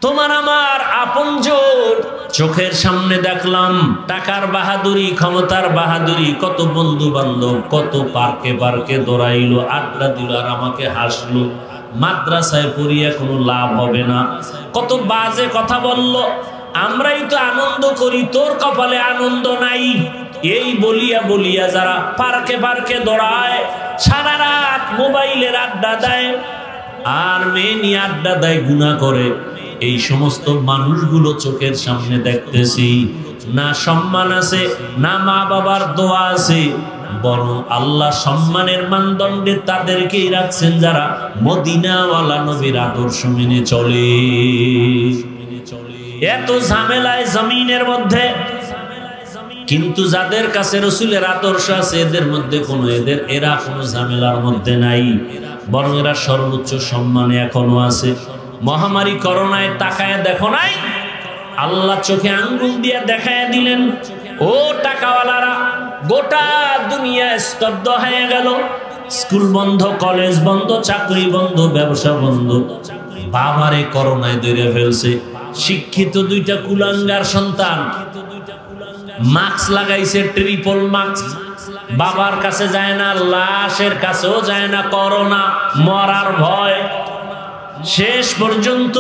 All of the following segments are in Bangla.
তোমার আমার আপনজন চোখের সামনে দেখলাম টাকার বাহাদুরি, ক্ষমতার বাহাদুরি, কত বন্ধু বান্ধব কত পার্কে পার্কে দৌড়াইলো, আড্ডা দিল আর আমাকে হাসলো। মাদ্রাসায় পড়িয়া কোনো লাভ হবে না, কত বাজে কথা বলল, আমরাই তো আনন্দ করি, তোর কপালে আনন্দ নাই। এই বলিয়া বলিয়া যারা পার্কে পার্কে দৌড়ায়, সারা রাত মোবাইলের আড্ডা দেয় আর মেয়ে নিয়ে আড্ডা দেয়, গুনাহ করে, এই সমস্ত মানুষগুলো চোখের সামনে দেখতেছি। না সম্মান আছে, না মা বাবার দোয়া আছে, বরং আল্লাহ সম্মানের মানদণ্ডে তাদেরকেই রাখছেন যারা মদিনাওয়ালা নবীর আদর্শ মেনে চলে। এত ঝামেলায় জমিনের মধ্যে, কিন্তু যাদের কাছে রাসূলের আদর্শ আছে এদের মধ্যে এরা কোনো ঝামেলার মধ্যে নাই, বরং এরা সর্বোচ্চ সম্মানে এখনো আছে। মহামারী করোনায় তাকায় দেখো নাই, আল্লাহ চোখে আঙ্গুল দিয়ে দেখায় দিলেন, ও টাকাওয়ালারা, গোটা দুনিয়া স্তব্ধ হয়ে গেল, স্কুল বন্ধ, কলেজ বন্ধ, চাকরি বন্ধ, ব্যবসা বন্ধ। বাবারে করোনায় ধরে ফেলছে। শিক্ষিত দুইটা কুলাঙ্গার সন্তান মাস্ক লাগাইছে, ট্রিপল মাস্ক, বাবার কাছে যায় না, লাশের কাছেও যায় না, করোনা মরার ভয়। শেষ পর্যন্ত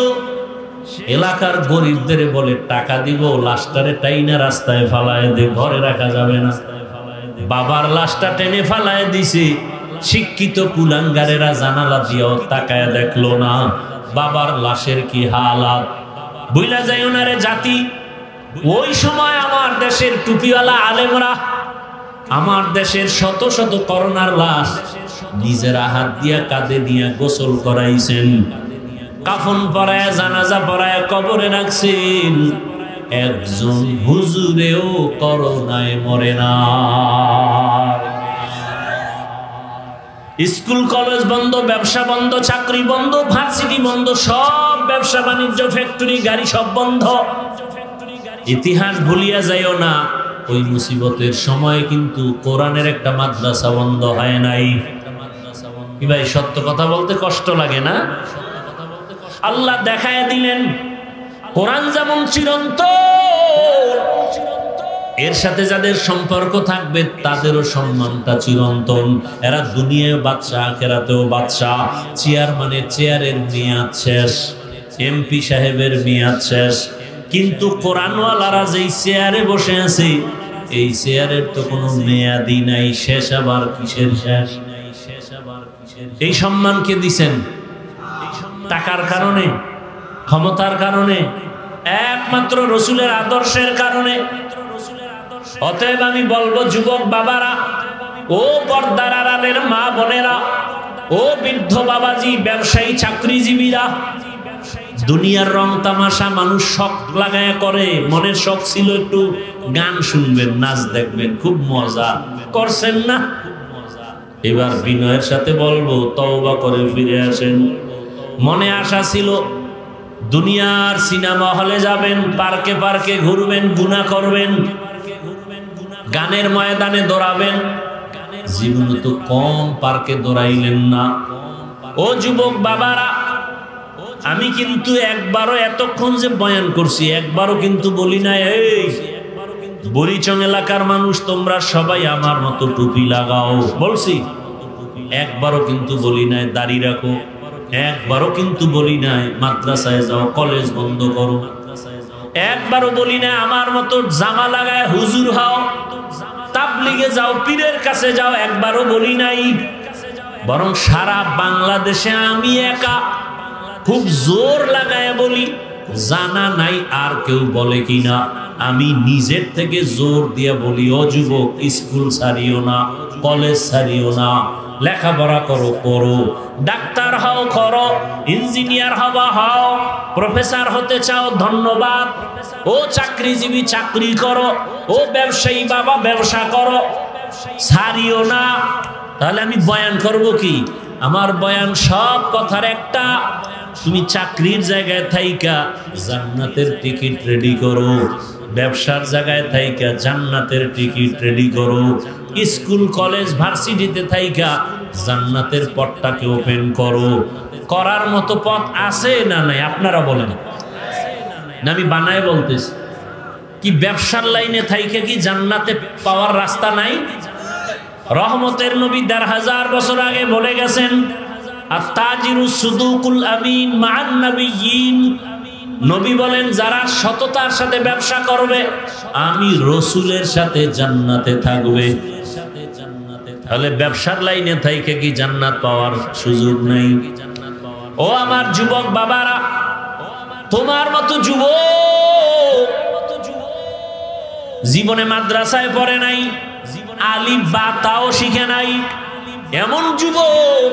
এলাকার গরিবদের বলে টাকা দিব, লাশটারে টাইনা রাস্তায় ফালায় দে, ঘরে রাখা যাবে না। বাবার লাশটা টেনে ফালায় দিছে। শিক্ষিত কুলাঙ্গারেরা জানালা দিয়েও তাকায় দেখলো না বাবার লাশের কি হালাত। বুইলা যাইও না রে জাতি, ওই সময় আমার দেশের টুপিওয়ালা আলেমরা আমার দেশের শত শত করোনার লাশ নিজেরা হাত দিয়া কাঁধে দিয়া গোসল করাইছেন, কাফন পরায়, জানাজা পরায় কবরে রাখছেন। একজন হুজুরেও করোনায় মরে না। স্কুল কলেজ বন্ধ, ব্যবসা বন্ধ, চাকরি বন্ধ, ভার্সিটি বন্ধ, সব ব্যবসা বাণিজ্য, ফ্যাক্টরি, গাড়ি সব বন্ধ। ইতিহাস ভুলিয়া যাইও না, ওই মুসিবতের সময় কিন্তু কোরআনের একটা মাদ্রাসা বন্ধ হয় নাই। কি ভাই, সত্য কথা বলতে কষ্ট লাগে না? আল্লাহ দেখায় দিলেন কোরআন যেমন চিরন্তন, এর সাথে যাদের সম্পর্ক থাকবে তাদেরও সম্মানটা চিরন্তন। এরা দুনিয়ায় বাদশা, আখিরাতেও বাদশা। চেয়ারম্যানের চেয়ারের মেয়াদ শেষ, এমপি সাহেবের মেয়াদ শেষ, কিন্তু কোরআনওয়ালারা যেই চেয়ারে বসে আছে এই চেয়ারের তো কোনো মেয়াদই নাই। শেষ আবার কিসের শেষ? এই সম্মান কে দিছেন? টাকার কারণে, ক্ষমতার কারণে? একমাত্র রাসূলের আদর্শের কারণে। অতএব আমি বলবো যুবক বাবারা, ও পর্দার আড়ালের মা বোনেরা, ও বৃদ্ধ বাবাজি, ব্যবসায়ী, চাকরিজীবীরা, দুনিয়ার রং তামাশা মানুষ শখ লাগায় করে। মনের শখ ছিল একটু গান শুনবেন, নাচ দেখবেন, খুব মজা করছেন না? এবার বিনয়ের সাথে বলবো তওবা করে ফিরে আসেন। মনে আশা ছিল দুনিয়ার সিনেমা হলে যাবেন, পার্কে পার্কে ঘুরবেন, গুনাহ করবেন, গানের ময়দানে দৌড়াবেন। জীবনে তো কম পার্কে দৌড়াইলেন না। ও যুবক বাবারা, আমি কিন্তু একবারও এতক্ষণ যে বয়ান করছি একবারও কিন্তু বলি না এই বরিচং এলাকার মানুষ তোমরা সবাই আমার মতো টুপি লাগাও, বলছি? একবারও কিন্তু বলি নাই দাড়ি রাখো, একবারও কিন্তু বলি নাই মাদ্রাসায় যাও, কলেজ বন্ধ করো, একবারও বলি না আমার মতো জামা লাগায় হুজুর হও, তাবলিগে যাও, পীরের কাছে যাও, একবারও বলি নাই। বরং সারা বাংলাদেশে আমি একা খুব জোর লাগায় বলি, জানা নাই আর কেউ বলে কিনা, আমি নিজের থেকে জোর দিয়ে বলি, ও যুবক, স্কুল ছাড়িও না, কলেজ ছাড়িও না, লেখাপড়া করো, করো, ডাক্তার হও করো, ইঞ্জিনিয়ার হওয়া হও, প্রফেসর হতে চাও ধন্যবাদ, ও চাকরিজীবী চাকরি করো, ও ব্যবসায়ী বাবা ব্যবসা করো, ছাড়িও না। তাহলে আমি বয়ান করব কি? আমার বয়ান সব কথার একটা, তুমি চাকরির জায়গায় থাইকা জান্নাতের টিকিট রেডি করো, ব্যবসার জায়গায় থাইকা জান্নাতের টিকিট রেডি করো, স্কুল কলেজ ভার্সিটিতে থাইকা জান্নাতের পথটাকে ওপেন করো। করার মতো পথ আছে না নাই আপনারা বলেন? না আমি বানায় বলতেছি? কি ব্যবসার লাইনে থাইকে কি জান্নাতে পাওয়ার রাস্তা নাই? রহমতের নবী ১৫০০ বছর আগে বলে গেছেন, আত-তাজিরু সুদুকুল আমিন মান নাবিয়্যিন। নবী বলেন যারা সততার সাথে ব্যবসা করবে আমি রাসূলের সাথে জান্নাতে থাকবে। তাহলে ব্যবসার লাইনে থাইকে কি জান্নাত পাওয়ার সুযোগ নাই? ও আমার যুবক বাবারা, তোমার মতো যুবক জীবনে মাদ্রাসায় পড়ে নাই, আলিফ বা তাও শিখে নাই, এমন যুবক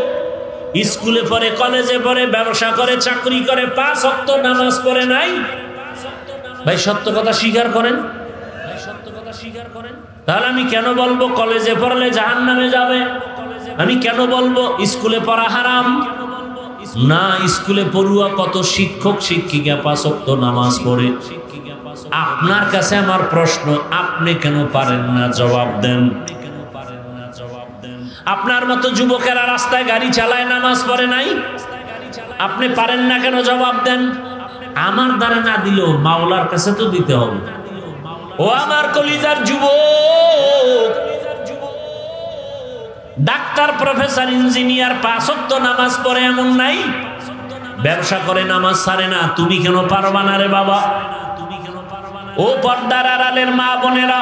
স্কুলে পড়ে, কলেজে পড়ে, ব্যবসা করে, চাকরি করে, 5 ওয়াক্ত নামাজ পড়ে নাই। ভাই সত্য কথা স্বীকার করেন, তাহলে আমি কেন বলবো কলেজে পড়লে জাহান্নামে যাবে? আমি কেন বলবো স্কুলে পড়া হারাম? না, স্কুলে পড়ুয়া কত শিক্ষক শিক্ষিকা 5 ওয়াক্ত নামাজ পড়ে। আপনার কাছে আমার প্রশ্ন, আপনি কেন পারেন না? জবাব দেন। আপনার মতো যুবকেরা রাস্তায় গাড়ি চালায়, নামাজ পড়ে নাই, আপনি পারেন না কেন? জবাব দেন। আমার দ্বারা না দিলেও মাওলার কাছে তো দিতে হবে। ও আমার কলিজার যুবক, ডাক্তার, প্রফেসর, ইঞ্জিনিয়ার 5 ওয়াক্ত নামাজ পড়ে এমন নাই, ব্যবসা করে নামাজ ছাড়ে না, তুমি কেন পারবা না রে বাবা? ও পর্দার আড়ালের মা বোনেরা,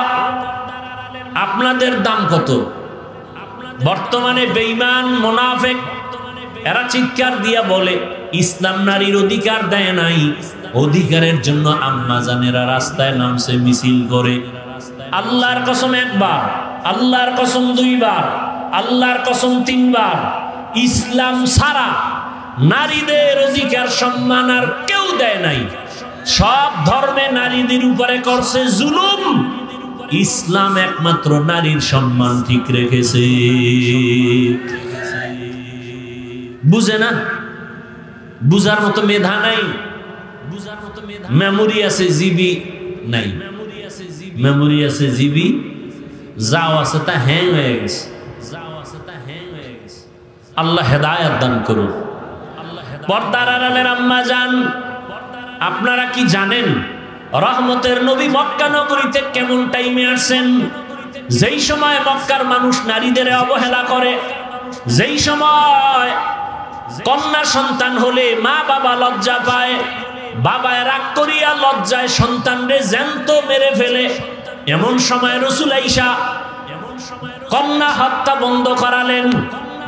আপনাদের দাম কত? বর্তমানে বেঈমান মুনাফিক এরা চিৎকার দিয়া বলে ইসলাম নারীর অধিকার দেয় নাই, অধিকারের জন্য আম্মা জানেরা রাস্তায় নামছে, মিছিল করে। আল্লাহর কসম একবার, আল্লাহর কসম 2 বার, আল্লাহর কসম 3 বার, ইসলাম ছাড়া নারীদের অধিকার সম্মান আর কেউ দেয় নাই। সব ধর্মে নারীদের উপরে করছে জুলুম, ইসলাম একমাত্র নারীর সম্মান ঠিক রেখেছে। বুঝে না? বুঝার মতো মেধা নাই, মেমোরি আছে জিবি নাই, মেমোরি আছে জিবি, যাও আছে তা হ্যাং হয়ে গেছে। আল্লাহ হেদায়েত দান করুন। পর্দার আড়ালের আম্মা জান, আপনারা কি জানেন রহমতের নবী মক্কা নগরীতে কেমন টাইমে আসছেন? যেই সময় মক্কার মানুষ নারীদের অবহেলা করে, যেই সময় কন্যা সন্তান হলে মা বাবা লজ্জা পায়, বাবায় রাগ করিয়া লজ্জায় সন্তানরে জ্যান্ত মেরে ফেলে, এমন সময় রাসূল আয়েশা কন্যা হত্যা বন্ধ করালেন,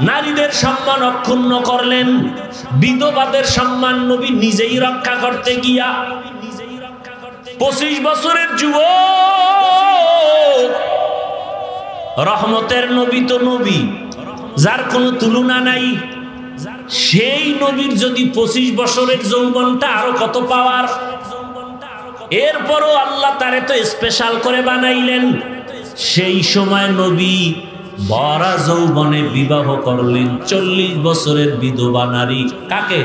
নারীদের সম্মান অক্ষুণ্ণ করলেন, বিধবাদের সম্মান নবী নিজেই রক্ষা করতে গিয়া 25 বছরের যুবক, রহমতের নবী তো নবী, যার কোনো তুলনা নাই, সেই নবীর যদি 25 বছরের যৌবনটা আরো কত পাওয়ার। এরপরও আল্লাহ তারে তো স্পেশাল করে বানাইলেন। সেই সময় নবী বড়া যৌবনে বিবাহ করলেন 40 বছরের বিধবা নারী। কাকে?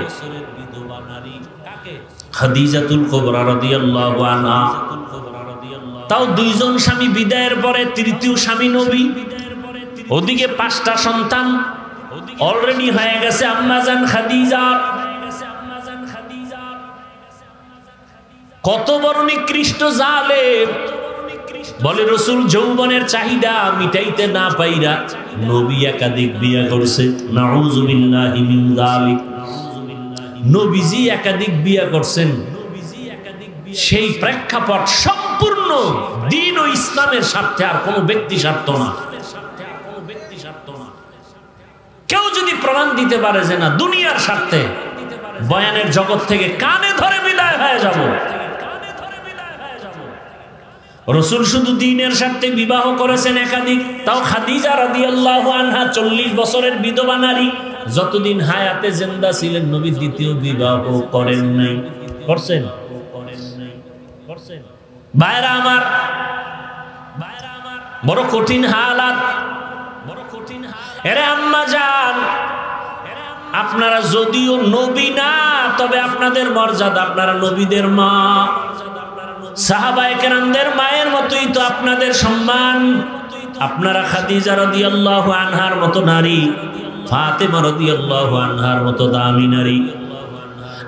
খাদিজাতুল কুবরা রাদিয়াল্লাহু আনহা। তাও 2 জন স্বামী বিদায়ের পরে 3য় স্বামী নবী। ওদিকে 5টা সন্তান অলরেডি হয়ে গেছে আম্মাজান খাদিজা। কত বড় নিকৃষ্ট জালেম! বলে রাসূল যৌবনের চাহিদা মিটাইতে না পাইরা নবী একাধিক বিয়ে করছে। নাউযুবিল্লাহি মিন যালিক। নবীজি একাধিক বিয়ে করছেন। সেই প্রেক্ষাপট সম্পূর্ণ দ্বীন ও ইসলামের স্বার্থে, আর কোনো ব্যক্তি স্বার্থ না। কেউ যদি প্রমাণ দিতে পারে যে না দুনিয়ার স্বার্থে, বয়ানের জগৎ থেকে কানে ধরে বিদায় হয়ে যাব। রাসূল শুধু দ্বীনের স্বার্থে বিবাহ করেছেন একাধিক, তাও খাদিজা রাদিয়াল্লাহু আনহা 40 বছরের বিধবা নারী, যতদিন হায়াতে জিন্দা ছিলেন নবী দ্বিতীয় বিবাহ করেন নাই। করছেন? ভাইরা আমার, বড় কঠিন হালাত। এরে আম্মা জান, আপনারা যদিও নবী না, তবে আপনাদের মর্যাদা, আপনারা নবীদের মা, সাহাবায়ে কেরামদের মায়ের মতোই তো আপনাদের সম্মান। আপনারা খাদিজা রাদিয়াল্লাহু আনহার মতো নারী, ফাতেমা রাদিয়াল্লাহু আনহার মতো দামি নারী।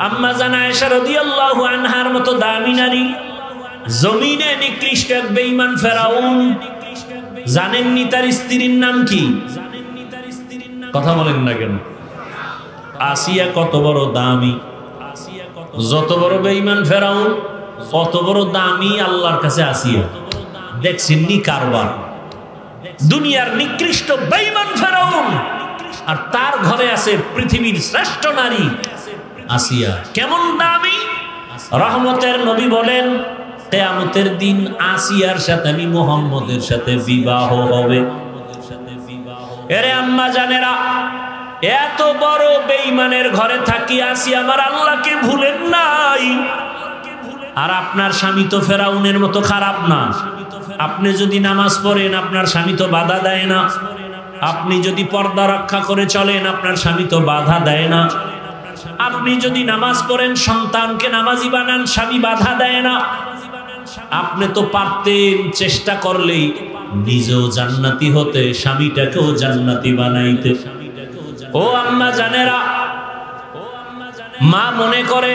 আম্মা জান আয়েশা রাদিয়াল্লাহু আনহার মতো দামি নারী, জমিনে নিকৃষ্ট এক বেঈমান ফেরাউন। জানেননি তার স্ত্রীর নাম কি? কথা বলেন না কেন? আসিয়া কত বড় দামি, যত বড় বেঈমান ফেরাউন কত বড় দামি আল্লাহর কাছে আসিয়া। দেখছেননি কারবার? দুনিয়ার নিকৃষ্ট বেঈমান ফেরাউন, আর তার ঘরে আছে পৃথিবীর শ্রেষ্ঠ নারী আসিয়া। কেমন দামি! রহমতের নবী বলেন, কিয়ামতের দিন আসিয়ার সাথে আমি মুহাম্মদের সাথে বিবাহ হবে। এরে আম্মা জানেরা, এত বড় বেঈমানের ঘরে থাকি আসিয়া আমার আল্লাহকে ভুলেন নাই। আর আপনার স্বামী তো ফেরাউনের মতো খারাপ না। আপনি যদি নামাজ পড়েন আপনার স্বামী তো বাধা দেয় না। আপনি যদি পর্দা রক্ষা করে চলেন আপনার স্বামী তো বাধা দেয় না। আপনি যদি নামাজ পড়েন, সন্তানকে নামাজি বানান, স্বামী বাধা দেয় না। আপনি তো পারতেন চেষ্টা করলেই নিজেও জান্নাতি হতে, স্বামীটাকেও জান্নাতি বানাইতে। ও আম্মা জানেরা, মা মনে করে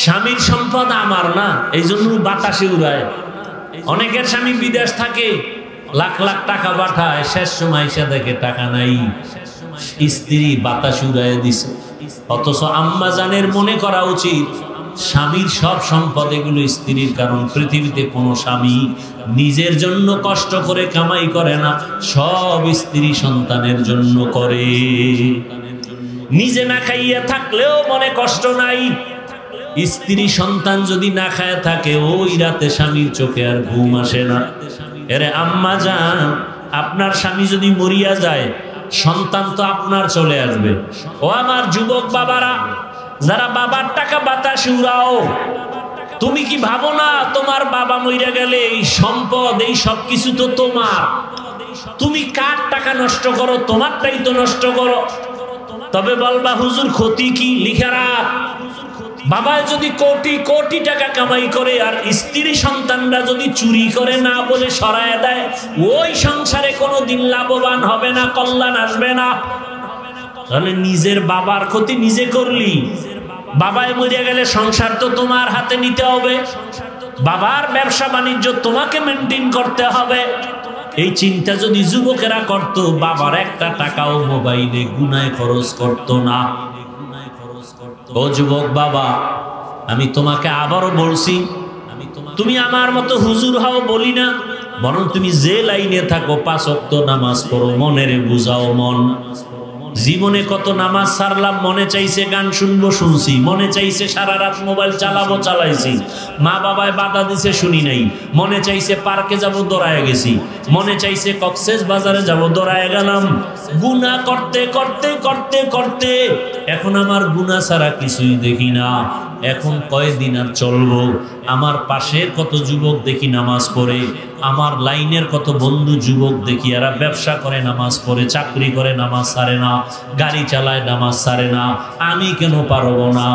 স্বামীর সম্পদ আমার না, এই জন্য বাতাসে উড়ায়। অনেকের স্বামী বিদেশ থাকে, লাখ লাখ টাকা পাঠায়, শেষ সময় এসে দেখে টাকা নাই, স্ত্রী বাতাসে উড়ায় দিছে। অথচ আম্মা জানের মনে করা উচিত স্বামীর সব সম্পদ এগুলো স্ত্রীর, কারণ পৃথিবীতে কোনো স্বামী নিজের জন্য কষ্ট করে কামাই করে না, সব স্ত্রী সন্তানের জন্য করে। নিজে না খাইয়া থাকলেও মনে কষ্ট নাই, স্ত্রী সন্তান যদি না খায় থাকে ওই রাতে স্বামীর চোখে আর ঘুম আসে না। এরে আম্মা জান, আপনার স্বামী যদি মরিয়া যায় সন্তান তো আপনার চলে আসবে। ও আমার যুবক বাবারা, যারা বাবার টাকা বাতাসে উড়াও, তুমি কি ভাবো না তোমার বাবা মইরা গেলে এই সম্পদ এই সবকিছু তো তোমার? তুমি কার টাকা নষ্ট করো? তোমারটাই তো নষ্ট করো। তবে বলবা হুজুর ক্ষতি কি? লিখে রাখ, বাবায় যদি কোটি কোটি টাকা কামাই করে আর স্ত্রী সন্তানরা যদি চুরি করে না বলে সরায় দেয়, ওই সংসারে কোনোদিন লাভবান হবে না, কল্যাণ আসবে না। তাহলে নিজের বাবার ক্ষতি নিজে করলি। বাবায় মরে গেলে সংসার তো তোমার হাতে নিতে হবে, বাবার ব্যবসা বাণিজ্য তোমাকে মেনটেন করতে হবে। এই চিন্তা যদি যুবকেরা করত, বাবার একটা টাকাও মোবাইলে গুনায় খরচ করত না। ও যুবক বাবা, আমি তোমাকে আবারও বলছি, তুমি আমার মতো হুজুর হও বলি না, বরং তুমি যে লাইনে থাকো 5 ওয়াক্ত নামাজ পড়ো, মনেরে বুঝাও মন। জীবনে কত নামাজ ছাড়লাম, মনে চাইছে গান শুনবো শুনছি, মনে চাইছে সারা রাত মোবাইল চালাবো চালাইছি, মা বাবায় বাধা দিছে শুনি নাই, মনে চাইছে পার্কে যাব দৌড়ায় গেছি, মনে চাইছে কক্সেস বাজারে যাব দৌড়ায় গেলাম। গুনাহ করতে করতে করতে করতে এখন আমার গুনাহ ছাড়া কিছুই দেখি না। এখন কয়দিন আর চলবো? আমার পাশের কত যুবক দেখি নামাজ পড়ে, আমার লাইনের কত বন্ধু যুবক দেখি এরা ব্যবসা করে নামাজ পড়ে, চাকরি করে নামাজ ছাড়ে না, গাড়ি চালায় নামাজ ছাড়ে না। আমি কেন পারবো না?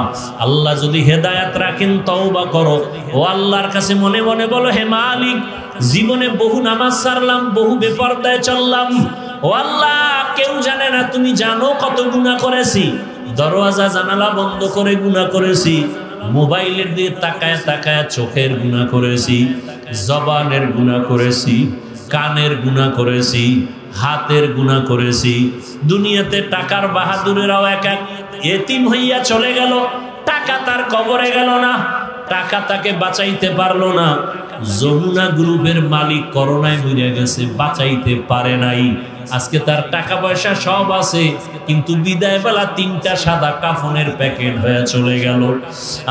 আল্লাহ যদি হেদায়াত রাখেন তওবা করো। ও আল্লাহর কাছে মনে মনে বলো, হে মালিক, জীবনে বহু নামাজ ছাড়লাম, বহু বেপরদায় চললাম। ও আল্লাহ, কেউ জানে না, তুমি জানো কত গুনাহ করেছি। দরওয়াজা জানালা বন্ধ করে গুনাহ করেছি, মোবাইলের দিয়ে তাকায় তাকায় চোখের গুনাহ করেছি, জবানের গুনাহ করেছি, কানের গুনাহ করেছি, হাতের গুনাহ করেছি। দুনিয়াতে টাকার বাহাদুরেরাও এক এক এতিম হইয়া চলে গেল, টাকা তার কবরে গেল না, টাকা তাকে বাঁচাইতে পারলো না। যমুনা গ্রুপের মালিক করোনায় মরে গেছে, বাঁচাইতে পারে নাই। আজকে তার টাকা পয়সা সব আছে, কিন্তু বিদায় বেলা 3টা সাদা কাফনের প্যাকেট হয়ে চলে গেল।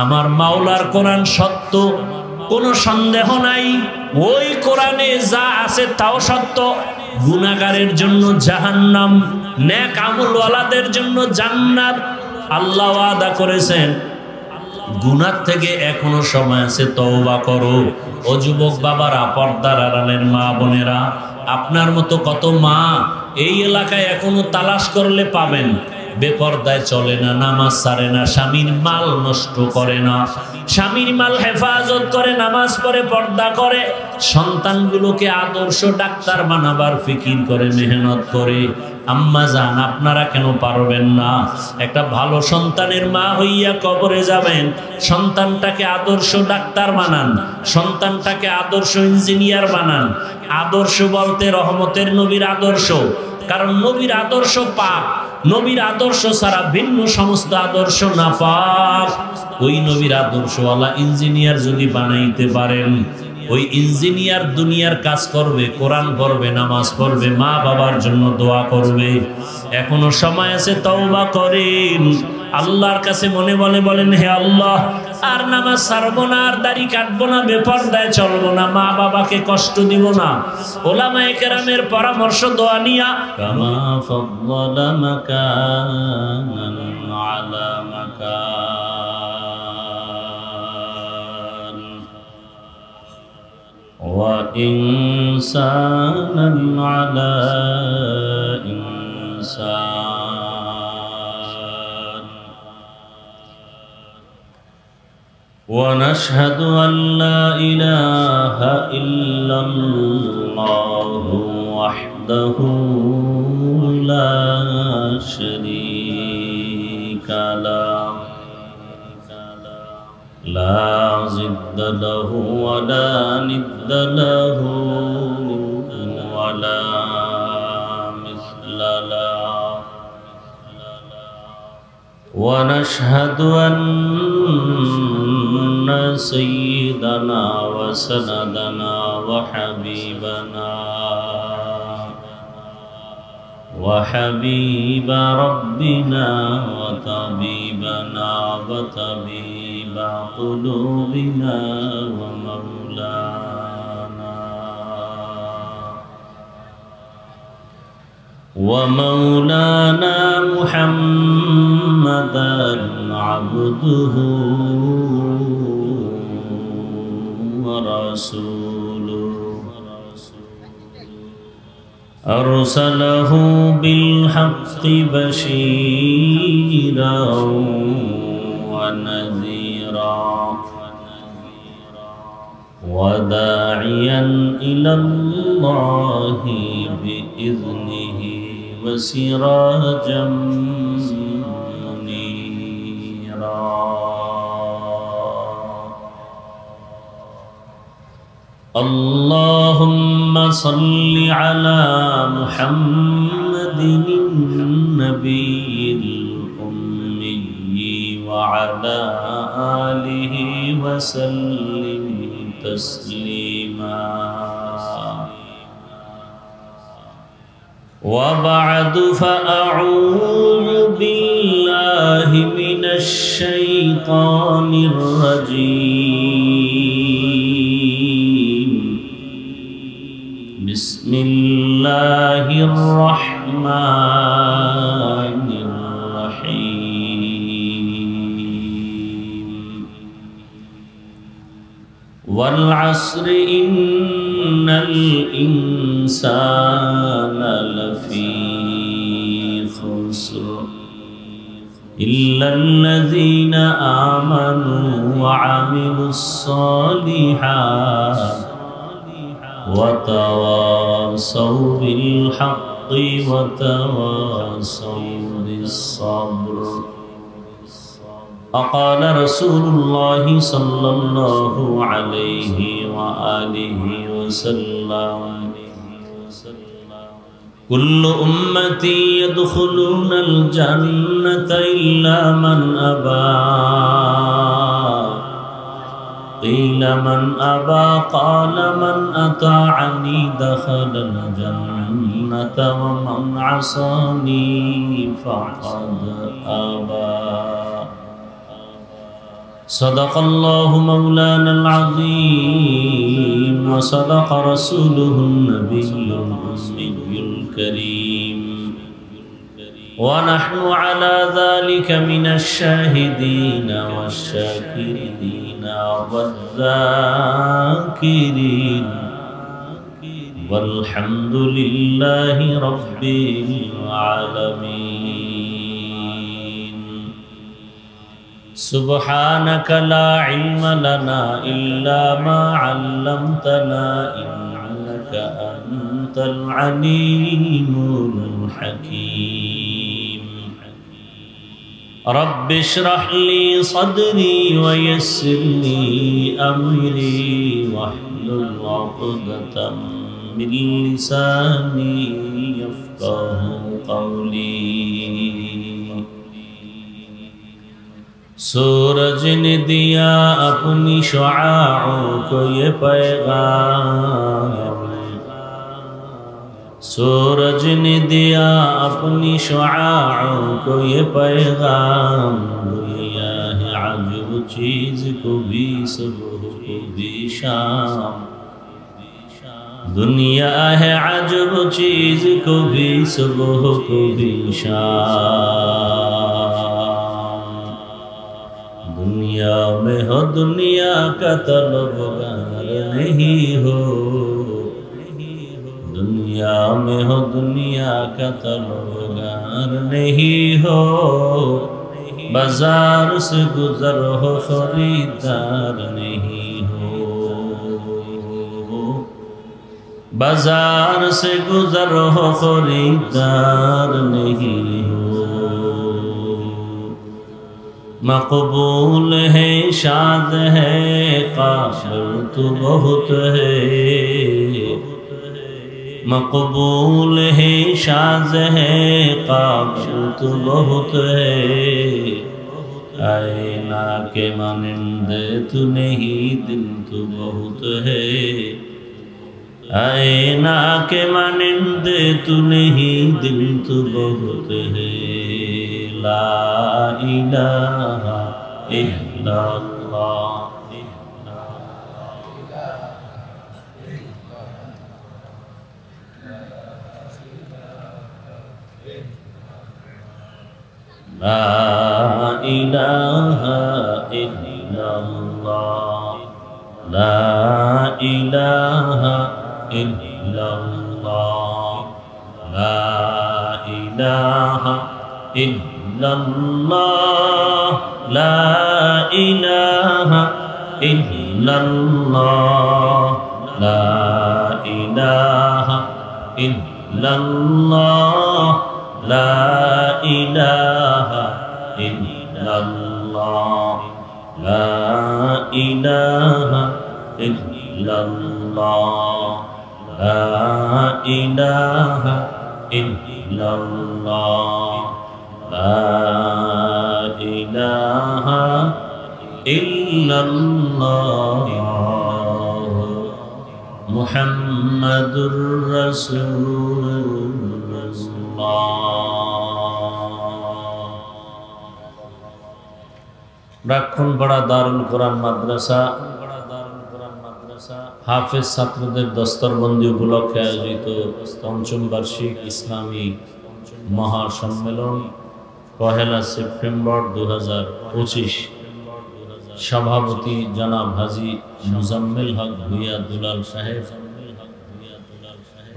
আমার মাওলার কোরআন সত্য, কোনো সন্দেহ নাই। ওই কোরআনে যা আছে তাও সত্য। গুনাহগারের জন্য জাহান্নাম, নেক আমলওয়ালাদের জন্য জান্নাত। আল্লাহ ওয়াদা করেছেন, গুনাহ থেকে এখনো সময় আছে, তওবা করো। ও যুবক বাবারা, পর্দার আড়ালের মা বোনেরা, আপনার মতো কত মা এই এলাকায় এখনো তালাশ করলে পাবেন। বেপরদায় চলে না, নামাজ ছাড়ে না, স্বামীর মাল নষ্ট করে না, স্বামীর মাল হেফাজত করে, নামাজ পড়ে, পর্দা করে, সন্তানগুলোকে আদর্শ ডাক্তার বানাবার ফিকির করে, মেহনত করে। আম্মা জান, আপনারা কেন পারবেন না? একটা ভালো সন্তানের মা হইয়া কবরে যাবেন, সন্তানটাকে আদর্শ ডাক্তার বানান, সন্তানটাকে আদর্শ ইঞ্জিনিয়ার বানান। আদর্শ বলতে রহমতের নবীর আদর্শ, কারণ নবীর আদর্শ পাক, নবীর আদর্শ ছাড়া ভিন্ন সমস্ত আদর্শ না পাক। ওই নবীর আদর্শওয়ালা ইঞ্জিনিয়ার যদি বানাইতে পারেন, ওই ইঞ্জিনিয়ার দুনিয়ার কাজ করবে, কোরআন পড়বে, নামাজ পড়বে, মা বাবার জন্য দোয়া করবে। এখনো সময় আছে, তওবা করেন, আল্লাহর কাছে মনে মনে বলেন, হে আল্লাহ, আর নামাজ ছাড়বো না, আর দাড়ি কাটবো না, বেপরদায় চলবো না, মা বাবাকে কষ্ট দিব না। ওলামায়ে কেরামের পরামর্শ, দোয়া নিয়া কামা ফাদ্দালা মাকানান আলা মাকান ওয়া ইনসানান আলা ইনসান। ونشهد أن لا إله إلا الله وحده لا شريك له لا ضد له ولا ند له ولا مثل له. ونشهد أن سيدنا وسندنا وحبيب ربنا وطبيبنا وطبيب قلوبنا ومولانا محمدا عبده ورسوله أرسله بالحق بشيرا ونذيرا وداعيا إلى الله بإذنه وسراجا منيرا. اللهم صل على محمد النبي الأمي وعلى آله وسلم تسليما. وبعد فأعوذ بالله من الشيطان الرجيم. بسم الله الرحمن الرحيم. والعصر إن الإنسان لفي خسر إلا الذين آمنوا وعملوا الصالحات وتواصوا بالحق وتواصوا بالصبر. وقال رسول الله صلى الله عليه وآله وسلم: كل أمتي يدخلون الجنة إلا من أبى. قيل من أبى؟ قال من أطاعني دخل الجنة ومن عصاني فقد أبى. صدق الله مولانا العظيم وصدق رسوله النبي الأمي الكريم. ونحن على ذلك من الشاهدين والشاكرين والذاكرين والحمد لله رب العالمين. سبحانك لا علم لنا إلا ما علمتنا إنك أنت العليم الحكيم رب اشرح لي صدري ويسر لي أمري واحلل عقدة من لساني يفقه قولي सूरज ने दिया अपनी शुआओं को ये पैगाम सूरज ने दिया अपनी शुआओं को ये पैगाम दुनिया है अजब चीज को भी सुबह को भी शाम दुनिया है अजब चीज को भी सुबह को भी शाम दुनिया में हो दुनिया का तलबगार नहीं हो दुनिया में हो दुनिया का तलबगार नहीं हो बाजार से गुजर हो खरीदार नहीं हो बाजार से गुजर हो खरीदार नहीं हो मकबूल है शाद है काबिल तो बहुत है मकबूल है शाद है काबिल तो बहुत है आईना के मानिंदे तू नहीं दिल तो बहुत है आईना के मानिंदे तू नहीं दिल तो बहुत है ला इलाहा इल्लल्लाह ला इलाहा इल्लल्लाह ला इलाहा इल्लल्लाह ला इलाहा इल्लल्लाह ला इलाहा इल्लल्लाह ला इलाहा इल्लल्लाह ला इलाहा इल्लल्लाह ला इलाहा इल्लल्लाह ला इलाहा इल्लल्लाह ला इलाहा इल्लल्लाह मुहम्मदुर रसूलुल्लाह রাক্ষণপাড়া দারুল কোরআন মাদ্রাসা হাফেজ ছাত্রদের দস্তরবন্দি উপলক্ষে আয়োজিত পঞ্চম বার্ষিক ইসলামী মহাসম্মেলন 1 সেপ্টেম্বর 2025 সভাপতি জনাব হাজী মুজাম্মেল হক ভূঁইয়া দুলাল সাহেব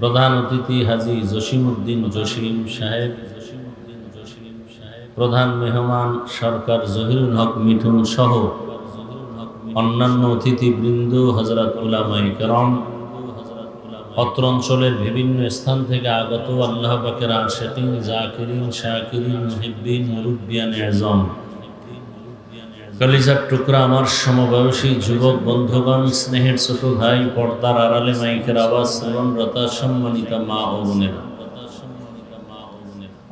প্রধান অতিথি হাজী জসিমউদ্দিন জসিম সাহেব প্রধান মেহমান সরকার জহিরুল হক মিঠুন সহ অন্যান্য অতিথিবৃন্দ হযরত উলামায়ে কেরাম অত্র অঞ্চলের বিভিন্ন স্থান থেকে আগত আল্লাহ পাকের আশিকিন জাকিরিন শাকিরিন মুহিব্বিন মুরব্বিয়ান আযম কলিজার টুকরা আমার সমবয়সী যুবক বন্ধুগণ স্নেহের ছোট ভাই পর্দার আড়ালে মাইকের আওয়াজ শ্রবণরত সম্মানিত মা ও বোনেরা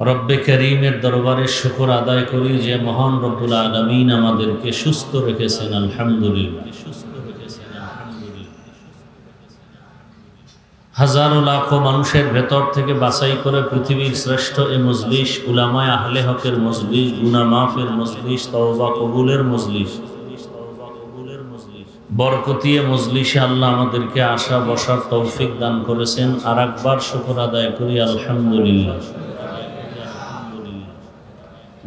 রব্বে করিমের দরবারে শুকর আদায় করি যে মহান রব্বুল আলামিন আমাদেরকে সুস্থ রেখেছেন আলহামদুলিল্লাহ হাজারো লাখো মানুষের ভেতর থেকে বাছাই করে পৃথিবীর শ্রেষ্ঠ এ মজলিস উলামায়ে আহলে হকের মজলিস গুনাহ মাফের মজলিস তওবা কবুলের মজলিস বরকতিয়ে মজলিসে আল্লাহ আমাদেরকে আসা বসার তৌফিক দান করেছেন আর একবার শুকর আদায় করি আলহামদুলিল্লাহ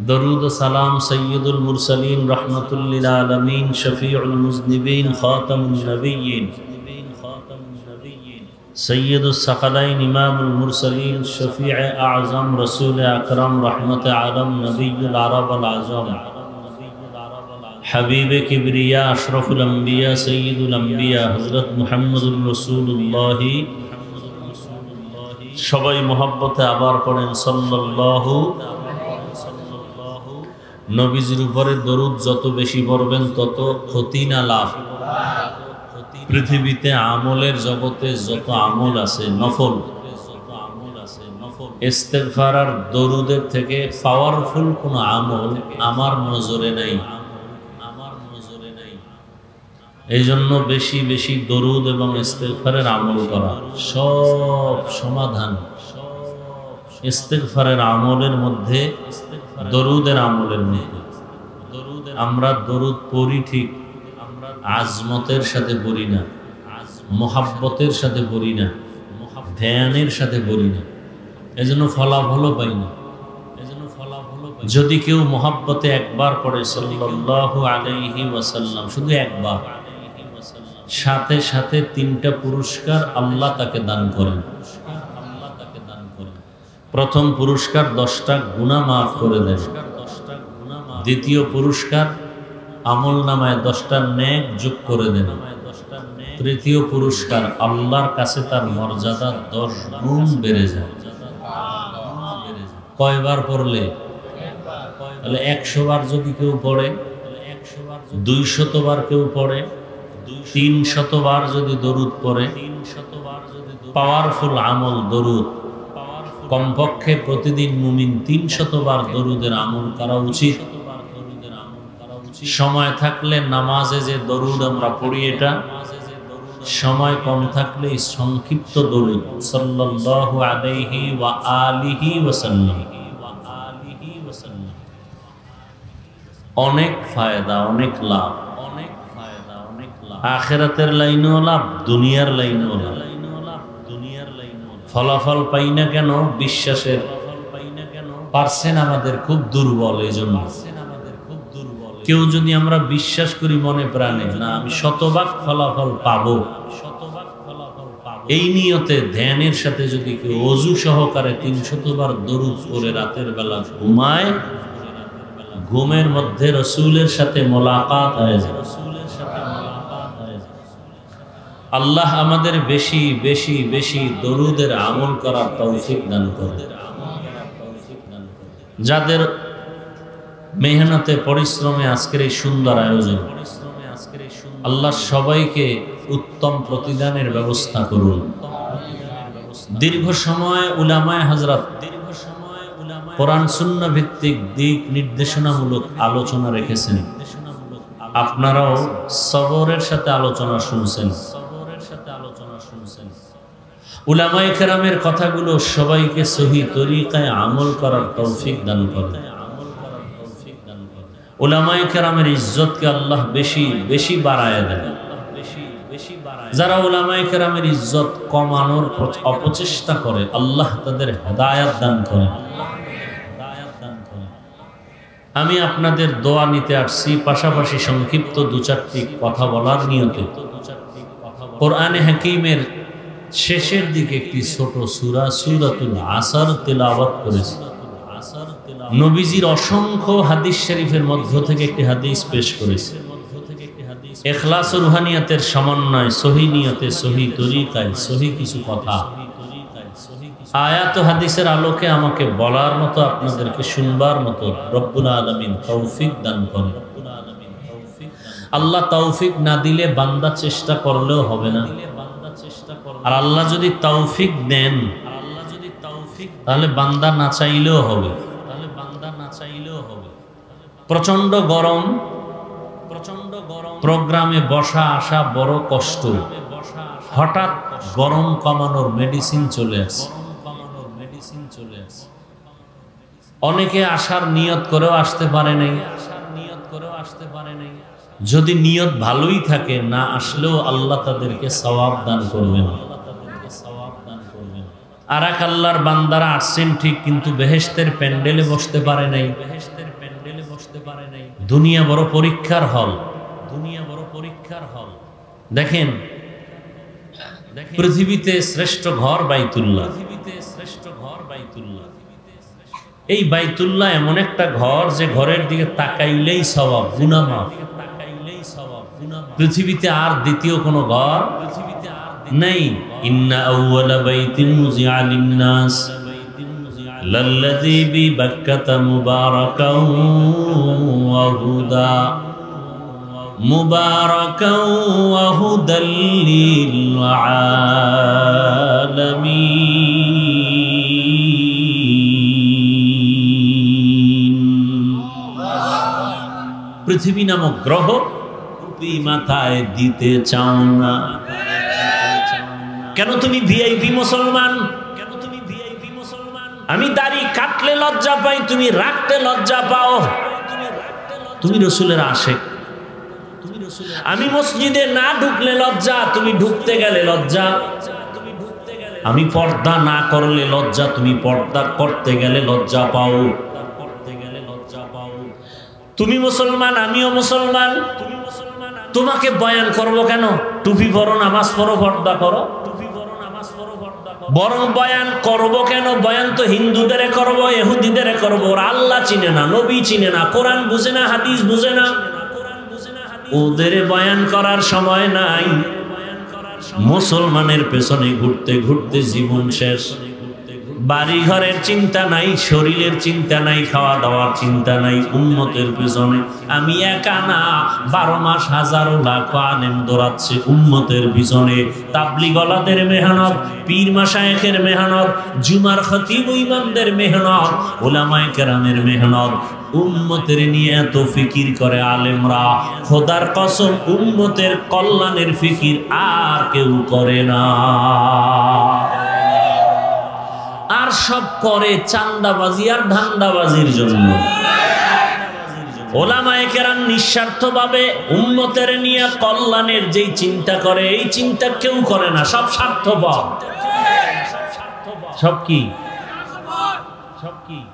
দরুদ ও সালাম সৈয়দুল মুরসালিন রাহমাতুল লিল আলামিন শফিউল মুজনিবিন খাতামুন নবিয়্যিন সৈয়দুস সাকালাইন ইমামুল মুরসালিন শফিয়ে আযম রাসূল আকরাম রহমতে আলম নবিয়ুল আরব আল আযম হাবিবে কিবরিয়া আশরাফুল আম্বিয়া সৈয়দুল আম্বিয়া হযরত মুহাম্মদুর রাসূলুল্লাহ সবাই মোহাব্বতে আবার পড়েন সাল্লাল্লাহু। নবীজির উপরে দরুদ যত বেশি পড়বেন তত ক্ষতি না লাভ। পৃথিবীতে আমলের জগতে যত আমল আছে নফল, ইস্তেগফার আর দরুদের থেকে পাওয়ারফুল কোন আমল আমার নজরে নাই। এই জন্য বেশি বেশি দরুদ এবং ইস্তেগফারের আমল করা সব সমাধান। ইস্তেগফারের আমলের মধ্যে দরুদের আমলের মধ্যে আমরা দরুদ পড়ি ঠিক, আজমতের সাথে পড়ি না, মোহাব্বতের সাথে পড়ি না, ধ্যানের সাথে পড়ি না। এজন্য ফলাফলও পাই না। যদি কেউ মোহাব্বতে একবার পড়ে সাল্লাল্লাহু আলাইহি ওয়াসাল্লাম, শুধু একবার, সাথে সাথে 3টা পুরস্কার আল্লাহ তাকে দান করেন। প্রথম পুরস্কার 10টা গুনাহ মাফ করে দেন। দ্বিতীয় পুরস্কার আমল নামায় 10টা নেক যোগ করে দেন। তৃতীয় পুরস্কার আল্লাহর কাছে তার মর্যাদা 10 গুণ বেড়ে যায়। কয়বার পড়লে? তাহলে 100 বার যদি কেউ পড়ে, 200 বার কেউ পড়ে, 300 বার যদি দরুদ পড়ে, পাওয়ারফুল আমল দরুদ। কমপক্ষে প্রতিদিন মুমিন 300 বার দরুদের আমল করা উচিত। সময় থাকলে নামাজে যে দরুদ আমরা পড়ি, এটা সময় কম থাকলে সংক্ষিপ্ত দরুদ সাল্লাল্লাহু আলাইহি ওয়া আলিহি ওয়াসাল্লাম। অনেক ফায়দা, অনেক লাভ, আখিরাতের লাইনেও লাভ, দুনিয়ার লাইনেও লাভ। ফলাফল পাই না কেন? বিশ্বাসের পার্সেন্ট আমাদের খুব দুর্বল। এই জন্য কেউ যদি আমরা বিশ্বাস করি মনে প্রাণে, না আমি শতভাগ ফলাফল পাবো, এই নিয়তে ধ্যানের সাথে যদি কেউ অজু সহকারে 300 বার দরুদ পড়ে রাতের বেলা ঘুমায়, ঘুমের মধ্যে রসুলের সাথে মোলাকাত হয়ে যায়। আল্লাহ আমাদের বেশি বেশি বেশি দরুদের আমল করার তৌফিক দান করে। যাদের মেহনতে পরিশ্রমে আজকের এই সুন্দর আয়োজন, আল্লাহ সবাইকে উত্তম প্রতিদানের ব্যবস্থা করুন। দীর্ঘ সময় উলামায়ে হযরত কোরআন সুন্নাহ ভিত্তিক দিক নির্দেশনামূলক আলোচনা রেখেছেন। আপনারাও সবরের সাথে আলোচনা শুনছেন। উলামায়ে কেরামের কথাগুলো সবাইকে সহি তরিকায় আমল করার তৌফিক দান করেন। উলামায়ে কেরামের ইজ্জতকে আল্লাহ বেশি বেশি বাড়ায় দেন। যারা উলামায়ে কেরামের ইজ্জত কমানোর অপচেষ্টা করে, আল্লাহ তাদের হেদায়েত দান করেন। আমি আপনাদের দোয়া নিতে আসছি, পাশাপাশি সংক্ষিপ্ত 2-4টি কথা বলার নিয়তে। কোরআনে হাকিমের শেষের দিকে একটি ছোট সূরা সূরাতুল আসর তেলাওয়াত করেছি। নবীজির অসংখ্য হাদিস শরীফের মধ্য থেকে একটি হাদিস পেশ করেছি। ইখলাস ও রুহানিয়াতের সমন্বয়, সহি নিয়তে, সহি তরিকায়, সহি কিছু কথা আয়াত ও হাদিসের আলোকে আমাকে বলার মতো, আপনাদেরকে শুনবার মতো রব্বুল আলামিন তৌফিক দান করেন। আল্লাহ তৌফিক না দিলে বান্দা চেষ্টা করলেও হবে না। আর আল্লাহ যদি তৌফিক দেন, তাহলে বান্দা না চাইলেও হবে। প্রচন্ড গরম, প্রোগ্রামে বসা আসা বড় কষ্ট। হঠাৎ গরম কমানোর মেডিসিন চলে আসে। অনেকে আসার নিয়ত করেও আসতে পারে নাই। যদি নিয়ত ভালোই থাকে, না আসলেও আল্লাহ তাদেরকে সওয়াব দান করবেন। আর এক আল্লাহর বান্দারা আসছেন ঠিক, কিন্তু বেহেশতের প্যান্ডেলে বসতে পারে নাই। দুনিয়া বড় পরীক্ষার হল। দেখেন, পৃথিবীতে শ্রেষ্ঠ ঘর বাইতুল্লাহ। এই বাইতুল্লাহ এমন একটা ঘর যে ঘরের দিকে তাকাইলেই সওয়াব, গুনাহ মাফ। পৃথিবীতে আর দ্বিতীয় কোনো ঘর নেই। ইন্না আউওয়ালা বাইতিন মুযিআ লিন-নাস লাল্লাযী বিবাক্কাতা মুবারাকাও ওয়া হুদা মুবারাকাও ওয়া হুদাল লিল আলামিন। পৃথিবী নামক গ্রহ মাথায় দিতে চাও না কেন? তুমি ভিআইপি মুসলমান। আমি দাড়ি কাটলে লজ্জা পাই, তুমি রাখতে লজ্জা পাও। তুমি রাসূলের আশিক। আমি মসজিদে না ঢুকলে লজ্জা, তুমি ঢুকতে গেলে লজ্জা। আমি পর্দা না করলে লজ্জা, তুমি পর্দা করতে গেলে লজ্জা পাও। তুমি মুসলমান, আমিও মুসলমান, তোমাকে বয়ান করবো কেন? টুপি পরো, নামাজ পড়ো, পর্দা করো। বরং বয়ান করবো কেন? বয়ান তো হিন্দুদের করবো, ইহুদিদের করবো। ওরা আল্লাহ চিনে না, নবী চিনে না, কোরআন বুঝে না, হাদিস বুঝে না। ওদের বয়ান করার সময় নাই। মুসলমানের পেছনে ঘুরতে ঘুরতে জীবন শেষ। বাড়ি ঘরের চিন্তা নাই, শরীরের চিন্তা নাই, খাওয়া দাওয়ার চিন্তা নাই, উম্মতের পেছনে। আমি একা না, 12 মাস হাজারো লাখ আলেম দৌড়াচ্ছে উম্মতের পিছনে। তাবলীগওয়ালাদের মেহনত, পীর মাশায়েখের মেহনত, জুমার খতিব ইমামদের মেহনত, উলামায়ে কেরামের মেহনত। উম্মতের নিয়ে এত ফিকির করে আলেমরা, খোদার কসম উম্মতের কল্যাণের ফিকির আর কেউ করে না। আর সব করে চান্দাবাজি আর ধান্দাবাজির জন্য। ওলামায়ে কেরাম নিঃস্বার্থভাবে উম্মতের নিয়ে কল্যাণের যেই চিন্তা করে, এই চিন্তা কেউ করে না। সব স্বার্থপর। সব কি?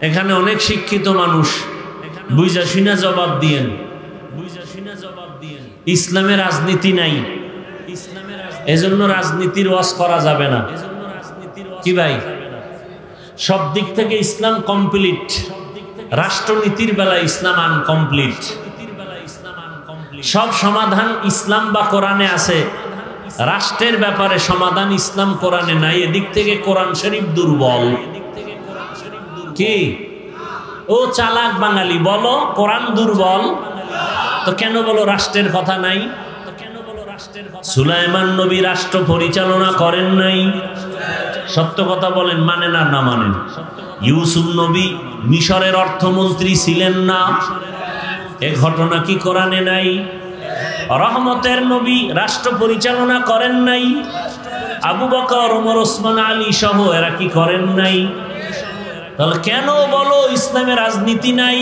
এখানে অনেক শিক্ষিত মানুষ, বুঝা শুনা জবাব দিয়েন। ইসলামে রাজনীতি নাই, এজন্য রাজনীতির ওয়াজ করা যাবে না। কি ভাই? সব দিক থেকে ইসলাম কমপ্লিট, রাষ্ট্রনীতির বেলা ইসলাম আনকমপ্লিট। সব সমাধান ইসলাম বা কোরআনে আছে, রাষ্ট্রের ব্যাপারে সমাধান ইসলাম কোরআনে নাই। এদিক থেকে কোরআন শরীফ দুর্বল। কি ও চালাক বাঙালি, বলো কোরআন দুর্বল তো কেন বলো রাষ্ট্রের কথা নাই? সুলাইমান নবী রাষ্ট্র পরিচালনা করেন নাই, সত্য কথা বলেন, মানেন আর না মানেন? ইউসুফ নবী মিশরের অর্থমন্ত্রী ছিলেন না, এ ঘটনা কি কোরআনে নাই? রহমতের নবী রাষ্ট্র পরিচালনা করেন নাই, আবু বকর, ওমর, ওসমান, আলী সহ এরা কি করেন নাই? তাহলে কেন বলো ইসলামে রাজনীতি নাই?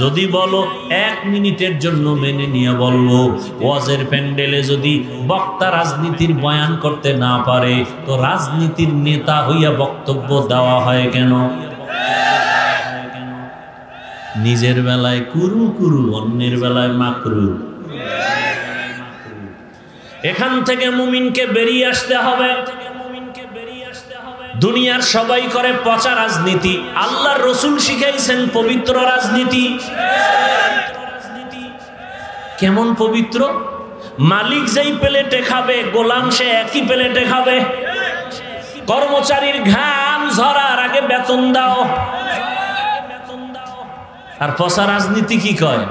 যদি বলো 1 মিনিটের জন্য মেনে নিয়ে বলবো, ওয়াজের প্যান্ডেলে যদি বক্তা রাজনীতির বয়ান করতে না পারে, তো রাজনীতির নেতা হইয়া বক্তব্য দেওয়া হয় কেন? নিজের বেলায় কুরু কুরু, অন্যের বেলায় মাকরু। এখান থেকে মুমিনকে বেরিয়ে আসতে হবে। দুনিয়ার সবাই করে পচা রাজনীতি, আল্লাহর রাসূল শিখাইছেন পবিত্র রাজনীতি। কেমন পবিত্র? মালিক যেই প্লেটে খাবে, গোলাম সে একই প্লেটে খাবে। কর্মচারীর ঘাম ঝরার আগে বেতন দাও। আর পচা রাজনীতি কি কয়?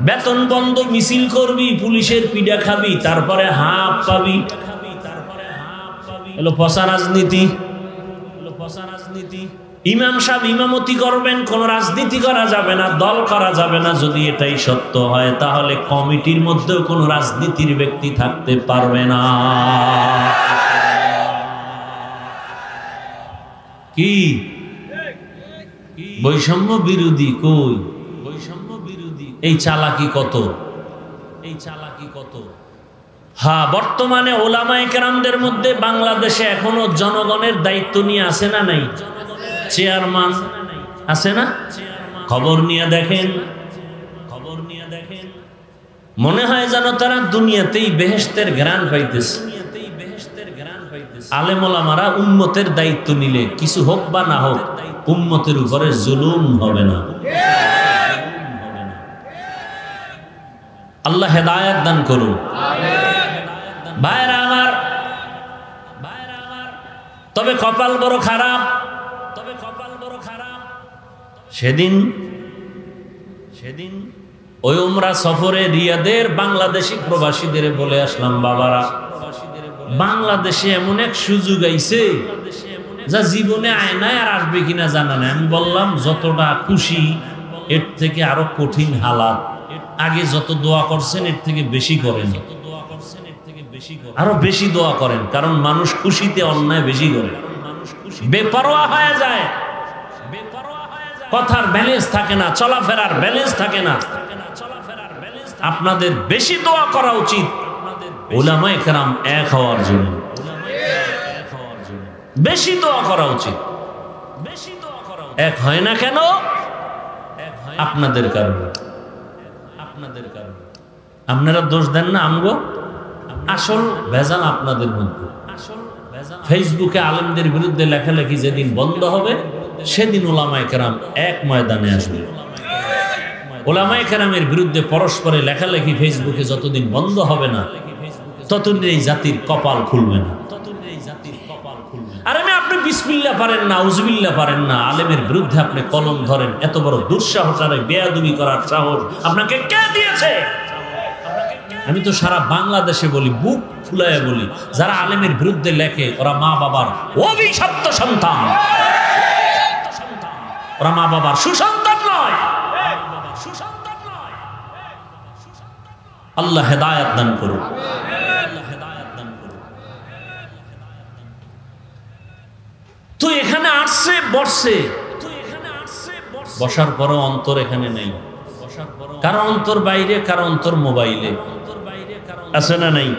বেতন বন্ধ, মিছিল করবি, পুলিশের পিডা খাবি, তারপরে হাফ পাবি। হলো পচা রাজনীতি। ইমাম সাহেব ইমামতি করবেন, কোন রাজনীতি করা যাবে না, দল করা যাবে না। যদি এটাই সত্য হয়, তাহলে কমিটির মধ্যেও কোন রাজনীতির ব্যক্তি থাকতে পারবে না। কি বৈষম্য বিরোধী? কই বৈষম্য বিরোধী? এই চালাকি কত, এই চালাকি কত! হ্যাঁ, বর্তমানে ওলামায়ে কেরামদের মধ্যে বাংলাদেশে এখনো জনগণের দায়িত্ব নিয়ে আছে না নাই? চেয়ারম্যান আছে না? খবর নিয়ে দেখেন, খবর নিয়ে দেখেন। মনে হয় যেন তারা দুনিয়াতেই বেহেশতের ঘ্রাণ পাইতেছে। আলেম ওলামারা উম্মতের দায়িত্ব নিলে কিছু হোক বা না হোক, উম্মতের উপরে জুলুম হবে না। আল্লাহ হেদায়েত দান করুন। ভাইরা আমার, তবে কপাল বড় খারাপ, সেদিন ওই উমরা সফরে রিয়াদের বাংলাদেশি প্রবাসীদের বলে আসলাম, বাবারা বাংলাদেশে এমন এক সুযোগ আইছে যা জীবনে আয়নায় আর আসবে কিনা জানা নেই। আমি বললাম যতটা খুশি এর থেকে আরো কঠিন হালাত। আগে যত দোয়া করছেন এর থেকে বেশি করেন, আরো বেশি দোয়া করেন, কারণ মানুষ খুশিতে অন্যায় বেশি করে, বেপরোয়া হয়ে যায়, কথার ব্যালেন্স থাকে না, চলাফেরার ব্যালেন্স থাকে না। আপনাদের বেশি দোয়া করা উচিত উলামায়ে কেরাম এক হওয়ার জন্য, বেশি দোয়া করা উচিত। এক হয় না কেন? আপনাদের কারণে। আপনারা দোষ দেন না আমগো, আসল ভেজাল আপনাদের মধ্যে। ফেসবুকে আলেমদের বিরুদ্ধে লেখালেখি যেদিন বন্ধ হবে সেদিন উলামায়ে কেরাম এক ময়দানে আসবে। উলামায়ে কেরামের বিরুদ্ধে পরস্পরে লেখালেখি ফেসবুকে যতদিন বন্ধ হবে না ততদিন এই জাতির কপাল খুলবে না। আরে আপনি বিসমিল্লাহ পারেন না, আউযুবিল্লাহ পারেন না, আলেমের বিরুদ্ধে আপনি কলম ধরেন, এত বড় দুঃসাহস আর বেয়াদবি করার সাহস আপনাকে কে দিয়েছে? আমি তো সারা বাংলাদেশে বলি, বুক ফুলাইয়া বলি, যারা আলেমের বিরুদ্ধে লেখে ওরা মা বাবার অভিশপ্ত সন্তান, ওরা মা বাবার সুসন্তান নয়। আল্লাহ হেদায়েত দান করুন। তো এখানে আসছে বসছে, বসার পরও অন্তর এখানে নেই, কারো অন্তর বাইরে, কারো অন্তর মোবাইলে। আছে না নাই?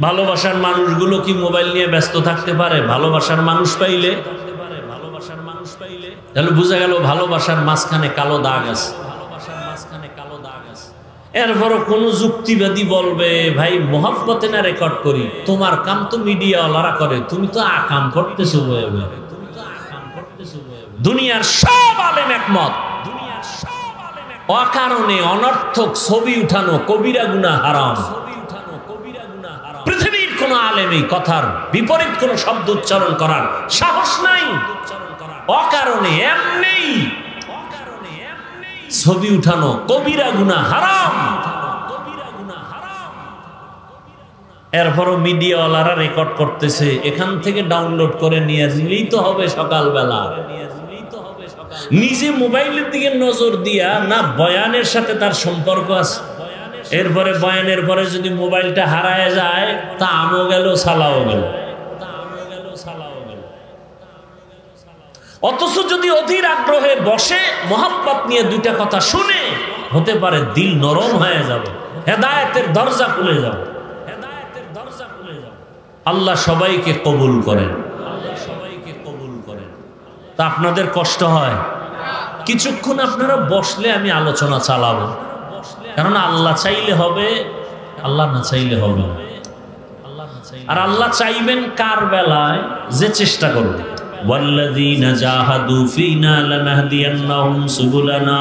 ভালোবাসার মানুষগুলো কি মোবাইল নিয়ে ব্যস্ত থাকতে পারে? ভালোবাসার মানুষ পাইলে তাহলে বোঝা গেল ভালোবাসার মাঝখানে কালো দাগ আছে। এরপরও কোন যুক্তিবাদী বলবে ভাই মোহাব্বতে না রেকর্ড করি, তোমার কাম তো মিডিয়াওয়ালারা করে, তুমি তো আকাম করতেছো। দুনিয়ার সব আলেম একমত, অকারণে অনর্থক ছবি উঠানো কবিরা গুনাহ হারাম। পৃথিবীর কোন আলেম এই কথার বিপরীত কোন শব্দ উচ্চারণ করার সাহস নাই। অকারণে এমনি ছবি উঠানো কবিরা গুনাহ হারাম। এরপরও মিডিয়াওয়ালারা রেকর্ড করতেছে, এখান থেকে ডাউনলোড করে নিয়ে নিলেই তো হবে সকালবেলা। নিজে মোবাইলের দিকে নজর দিয়া না বয়ানের সাথে তার সম্পর্ক আছে। এরপরে বয়ানের পরে যদি মোবাইলটা হারায় যায় তা আমও গেল সালাও গেল। অথচ যদি অধীর আগ্রহে বসে মহব্বত নিয়ে দুইটা কথা শুনে, হতে পারে দিল নরম হয়ে যাবে, হেদায়েতের দরজা খুলে যাবে। আল্লাহ সবাইকে কবুল করেন। তা আপনাদের কষ্ট হয় কিছুক্ষণ, আপনারা বসলে আমি আলোচনা চালাবো, কারণ আল্লাহ চাইলে হবে, আল্লাহ না চাইলে হবে না। আর আল্লাহ চাইবেন কার বেলায়? যে চেষ্টা করবে। ওয়াল্লাযীনা জাহাদু ফীনা লানাহদিয়ান্নাহুম সুবুলানা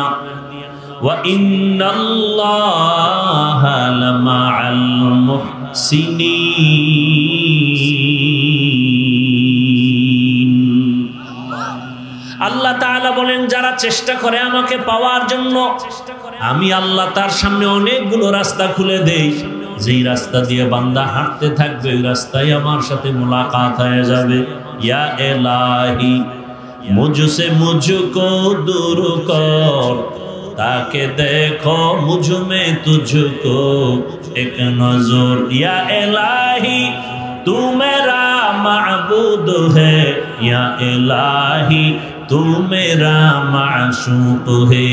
ওয়া ইন্নাল্লাহা লামাআল মুহসিনিন। আল্লাহ তাআলা বলেন, যারা চেষ্টা করে আমাকে পাওয়ার জন্য, আমি আল্লাহ তার সামনে অনেকগুলো রাস্তা খুলে দেই। যেই রাস্তা দিয়ে বান্দা হাঁটতে থাকবে ওই রাস্তায় আমার সাথে মুলাকাত হয়ে যাবে। ইয়া ইলাহি মুঝসে মুঝকো দূর কর, তাকে দেখো মুঝ মে তুঝকো এক নজর। ইয়া ইলাহি তু মেরা মাবুদ है, या इलाही तू मेरा माशूक है।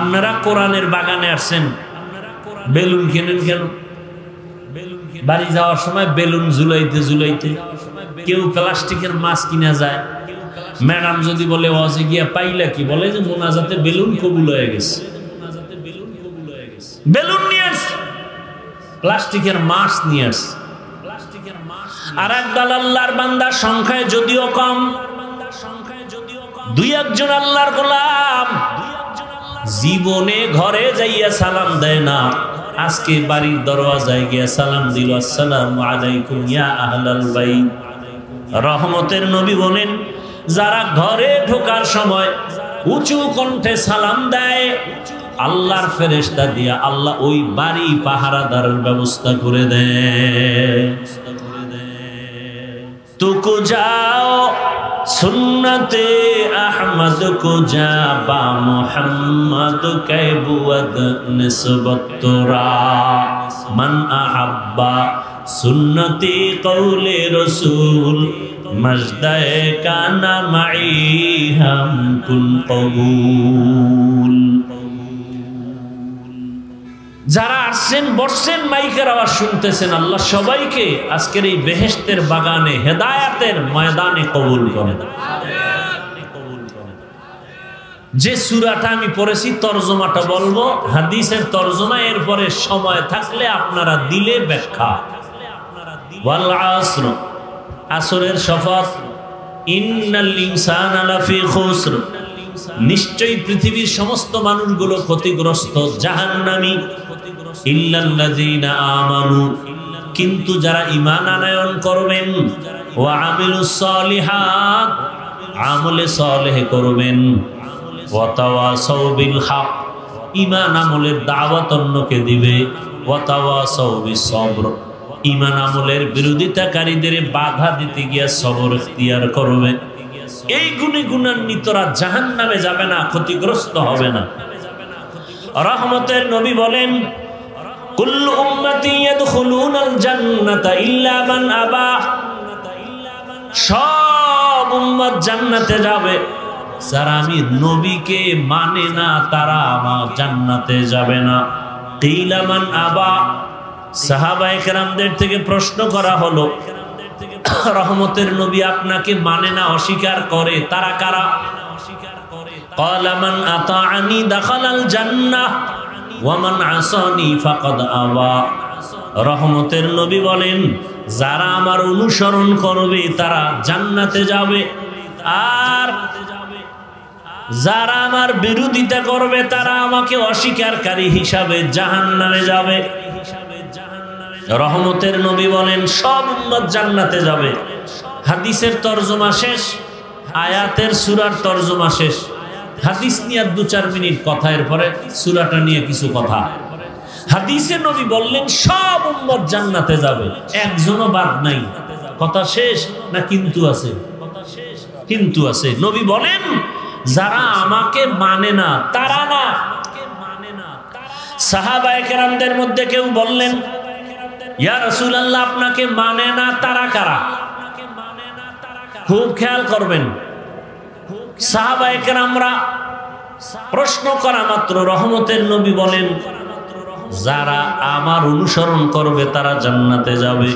আপনারা কোরআনের বাগানে আসছেন, বেলুন কিনেন কেন? বাড়ি যাওয়ার সময় বেলুন ঝুলাইতে ঝুলাইতে কেউ প্লাস্টিকের মাছ কিনা যায়। ম্যাডাম যদি বলে ওয়াজে গিয়া পাইলা কি, বলে যে মোনাজাতে বেলুন কবুল হয়ে গেছে। বেলুন নিয়ে আসছে, প্লাস্টিকের মাছ নিয়ে আসছে। আর একদল আল্লাহর বান্দার সংখ্যায় যদিও কম, দুই একজন আল্লাহর গোলাম জীবনে ঘরে যাইয়া সালাম দেয় না, আজকে বাড়ির দরওয়াজায় গিয়া সালাম দিল, আসসালামু আলাইকুম ইয়া আহলাল বাইত। রহমতের নবী বলেন, যারা ঘরে ঢোকার সময় উঁচু কণ্ঠে সালাম দেয়, আল্লাহর ফেরেশতা দিয়া আল্লাহ ওই বাড়ি পাহারাদারের ব্যবস্থা করে দেয়। তুকু যাও সুন্নতে আহমদ কো যা বা মুহাম্মদ কে বুয়দ নিসবত তোরা মান আহাব্বা সুন্নতি কৌলে রসুল মজদায়ে কানা মাই হাম কুন কবুল। যারা আসছেন বসছেন মাইকের আওয়াজ শুনতেছেন, আল্লাহ সবাইকে আজকের এই বেহেশতের বাগানে হেদায়েতের ময়দানে কবুল করেন। যে সূরাটা আমি পড়েছি তরজমাটা বলবো, হাদিসের তরজমা, এরপরে সময় থাকলে আপনারা দিলে ব্যাখ্যা। ওয়াল আসর, আসরের শপথ, ইন্নাল ইনসানা লাফি খুসর, নিশ্চয়ই পৃথিবীর সমস্ত মানুষগুলো ক্ষতিগ্রস্ত, জাহান্নামী, ইল্লাল্লাযীনা আমানু, কিন্তু যারা ঈমান আনয়ন করবেন, ওয়া আমিলুস সালিহাত, আমলে সালেহ করবেন, ওয়া তাওয়াসাউ বিল হক, ঈমান আমলের দাওয়াত অন্যকে দিবে, ওয়া তাওয়াসাউ বিস সবর, ঈমান আমলের বিরোধিতাকারীদের বাধা দিতে গিয়ে সবর ইখতিয়ার করবে। এই গুণে গুণান্বিতরা জাহান্নামে যাবে না, ক্ষতিগ্রস্ত হবে না। রহমতের নবী বলেন, কুল্লু উম্মতি ইয়াদখুলুনাল জান্নাতা ইল্লা মান আবা, সব উম্মত জান্নাতে যাবে, যারা আমি নবীকে মানে না তারা আমার জান্নাতে যাবে না। কিলা মান আবা, সাহাবায়ে কেরামদের থেকে প্রশ্ন করা হলো, রহমতের নবী আপনাকে মানে না, অস্বীকার করে, তারা কারা? ক্বালা মান আতাআনি দাখালাল জান্নাহ ওয়া মান আসানি ফাকাদ আবা। রহমতের নবী বলেন, যারা আমার অনুসরণ করবে তারা জান্নাতে যাবে, আর যারা আমার বিরোধিতা করবে তারা আমাকে অস্বীকারকারী হিসাবে জাহান্নামে যাবে। রহমতের নবী বলেন, সব উম্মত জান্নাতে যাবে। হাদিসের তরজমা শেষ, আয়াতের সূরার তরজমা শেষ। হাদিস নিয়ে 2-4 মিনিট কথা, এরপরে সূরাটা নিয়ে কিছু কথা। হাদিসে নবী বললেন সব উম্মত জান্নাতে যাবে, একজনও বাদ নাই। কথা শেষ না কিন্তু আছে? কিন্তু আছে। নবী বলেন, যারা আমাকে মানে না তারা না। সাহাবায়ে কেরামদের মধ্যে কেউ বললেন, ইয়া রাসূলুল্লাহ আপনাকে মানে না তারা কারা? খুব খেয়াল করবেন। সাহাবায়ে কেরামরা প্রশ্ন করা মাত্র রহমতের নবী বলেন, যারা আমার অনুসরণ করবে তারা জান্নাতে যাবে,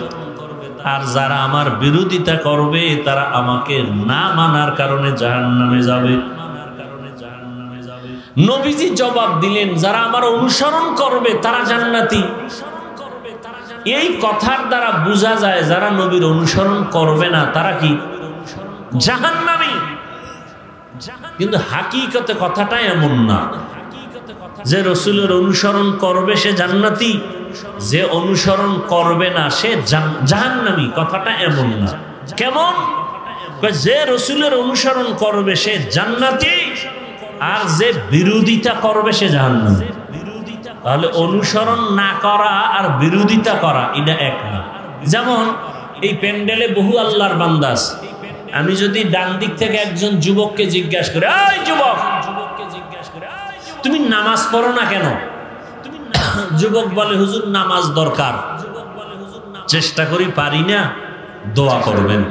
আর যারা আমার বিরোধিতা করবে তারা আমাকে না মানার কারণে জাহান্নামে যাবে। নবীজি জবাব দিলেন, যারা আমার অনুসরণ করবে তারা জান্নাতি। এই কথার দ্বারা বোঝা যায় যারা নবীর অনুসরণ করবে না তারা কি? জাহান্নামী। কিন্তু হাকিকতে কথাটা এমন না যে রাসূলের অনুসরণ করবে সে জান্নাতি, যে অনুসরণ করবে না সে জাহান্নামী। কথাটা এমন না। কেমন? যে রাসূলের অনুসরণ করবে সে জান্নাতি, আর যে বিরোধিতা করবে সে জাহান্নামী। তাহলে অনুসরণ না করা আর বিরোধিতা করা এটা এক না। যেমন এই প্যান্ডেলে বহু আল্লাহর বান্দা আছে, আমি যদি ডান দিক থেকে একজন যুবককে জিজ্ঞাসা করি, এই যুবক তুমি নামাজ পড়ো না কেন? যুবক বলে, হুজুর নামাজ দরকার, চেষ্টা করি পারি না, দোয়া করবেন।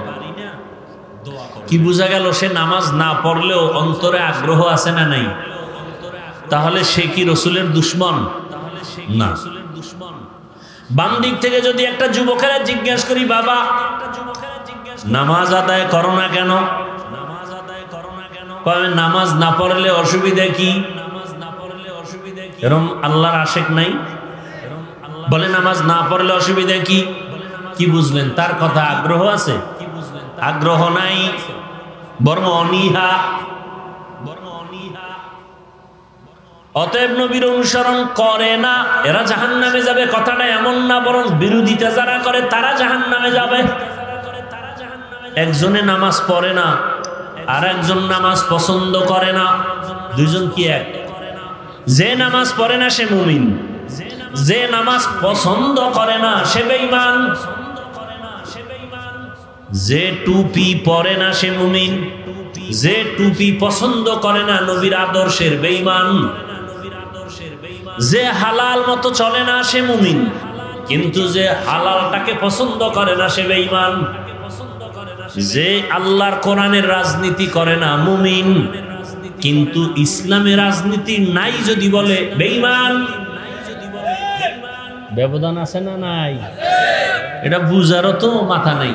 কি বোঝা গেল? সে নামাজ না পড়লেও অন্তরে আগ্রহ আছে না নাই? তাহলে সে কি রাসূলের দুশমন? না। বাম দিক থেকে যদি একটা যুবকেরা জিজ্ঞাসা করি, বাবা নামাজ আদায় করো না কেন? নামাজ না পড়লে অসুবিধা কি? এরকম আল্লাহর আশেক নাই? বলে নামাজ না পড়লে অসুবিধা কি? কি বুঝলেন? তার কথা আগ্রহ আছে? আগ্রহ নাই, বরং অনীহা। অতএব নবীর অনুসরণ করে না এরা জাহান্নামে যাবে, কথাটা এমন না, বরং বিরোধিতা যারা করে তারা জাহান্নামে যাবে। একজনে নামাজ পড়ে না আর একজন নামাজ পছন্দ করে না, দুইজন কি এক? যে নামাজ পড়ে না সে মুমিন, যে নামাজ পছন্দ করে না সে বেঈমান। যে টুপি পরে না সে মুমিন, যে টুপি পছন্দ করে না নবীর আদর্শের বেঈমান। যে হালাল মতো চলে না সে মুমিন, কিন্তু যে হালালটাকে পছন্দ করে না সে বেঈমান। যে আল্লাহর কোরআনের রাজনীতি করে না মুমিন, কিন্তু ইসলামের রাজনীতি নাই যদি বলে বেঈমান। ব্যবধান আছে না নাই? এটা বুঝারও তো মাথা নাই,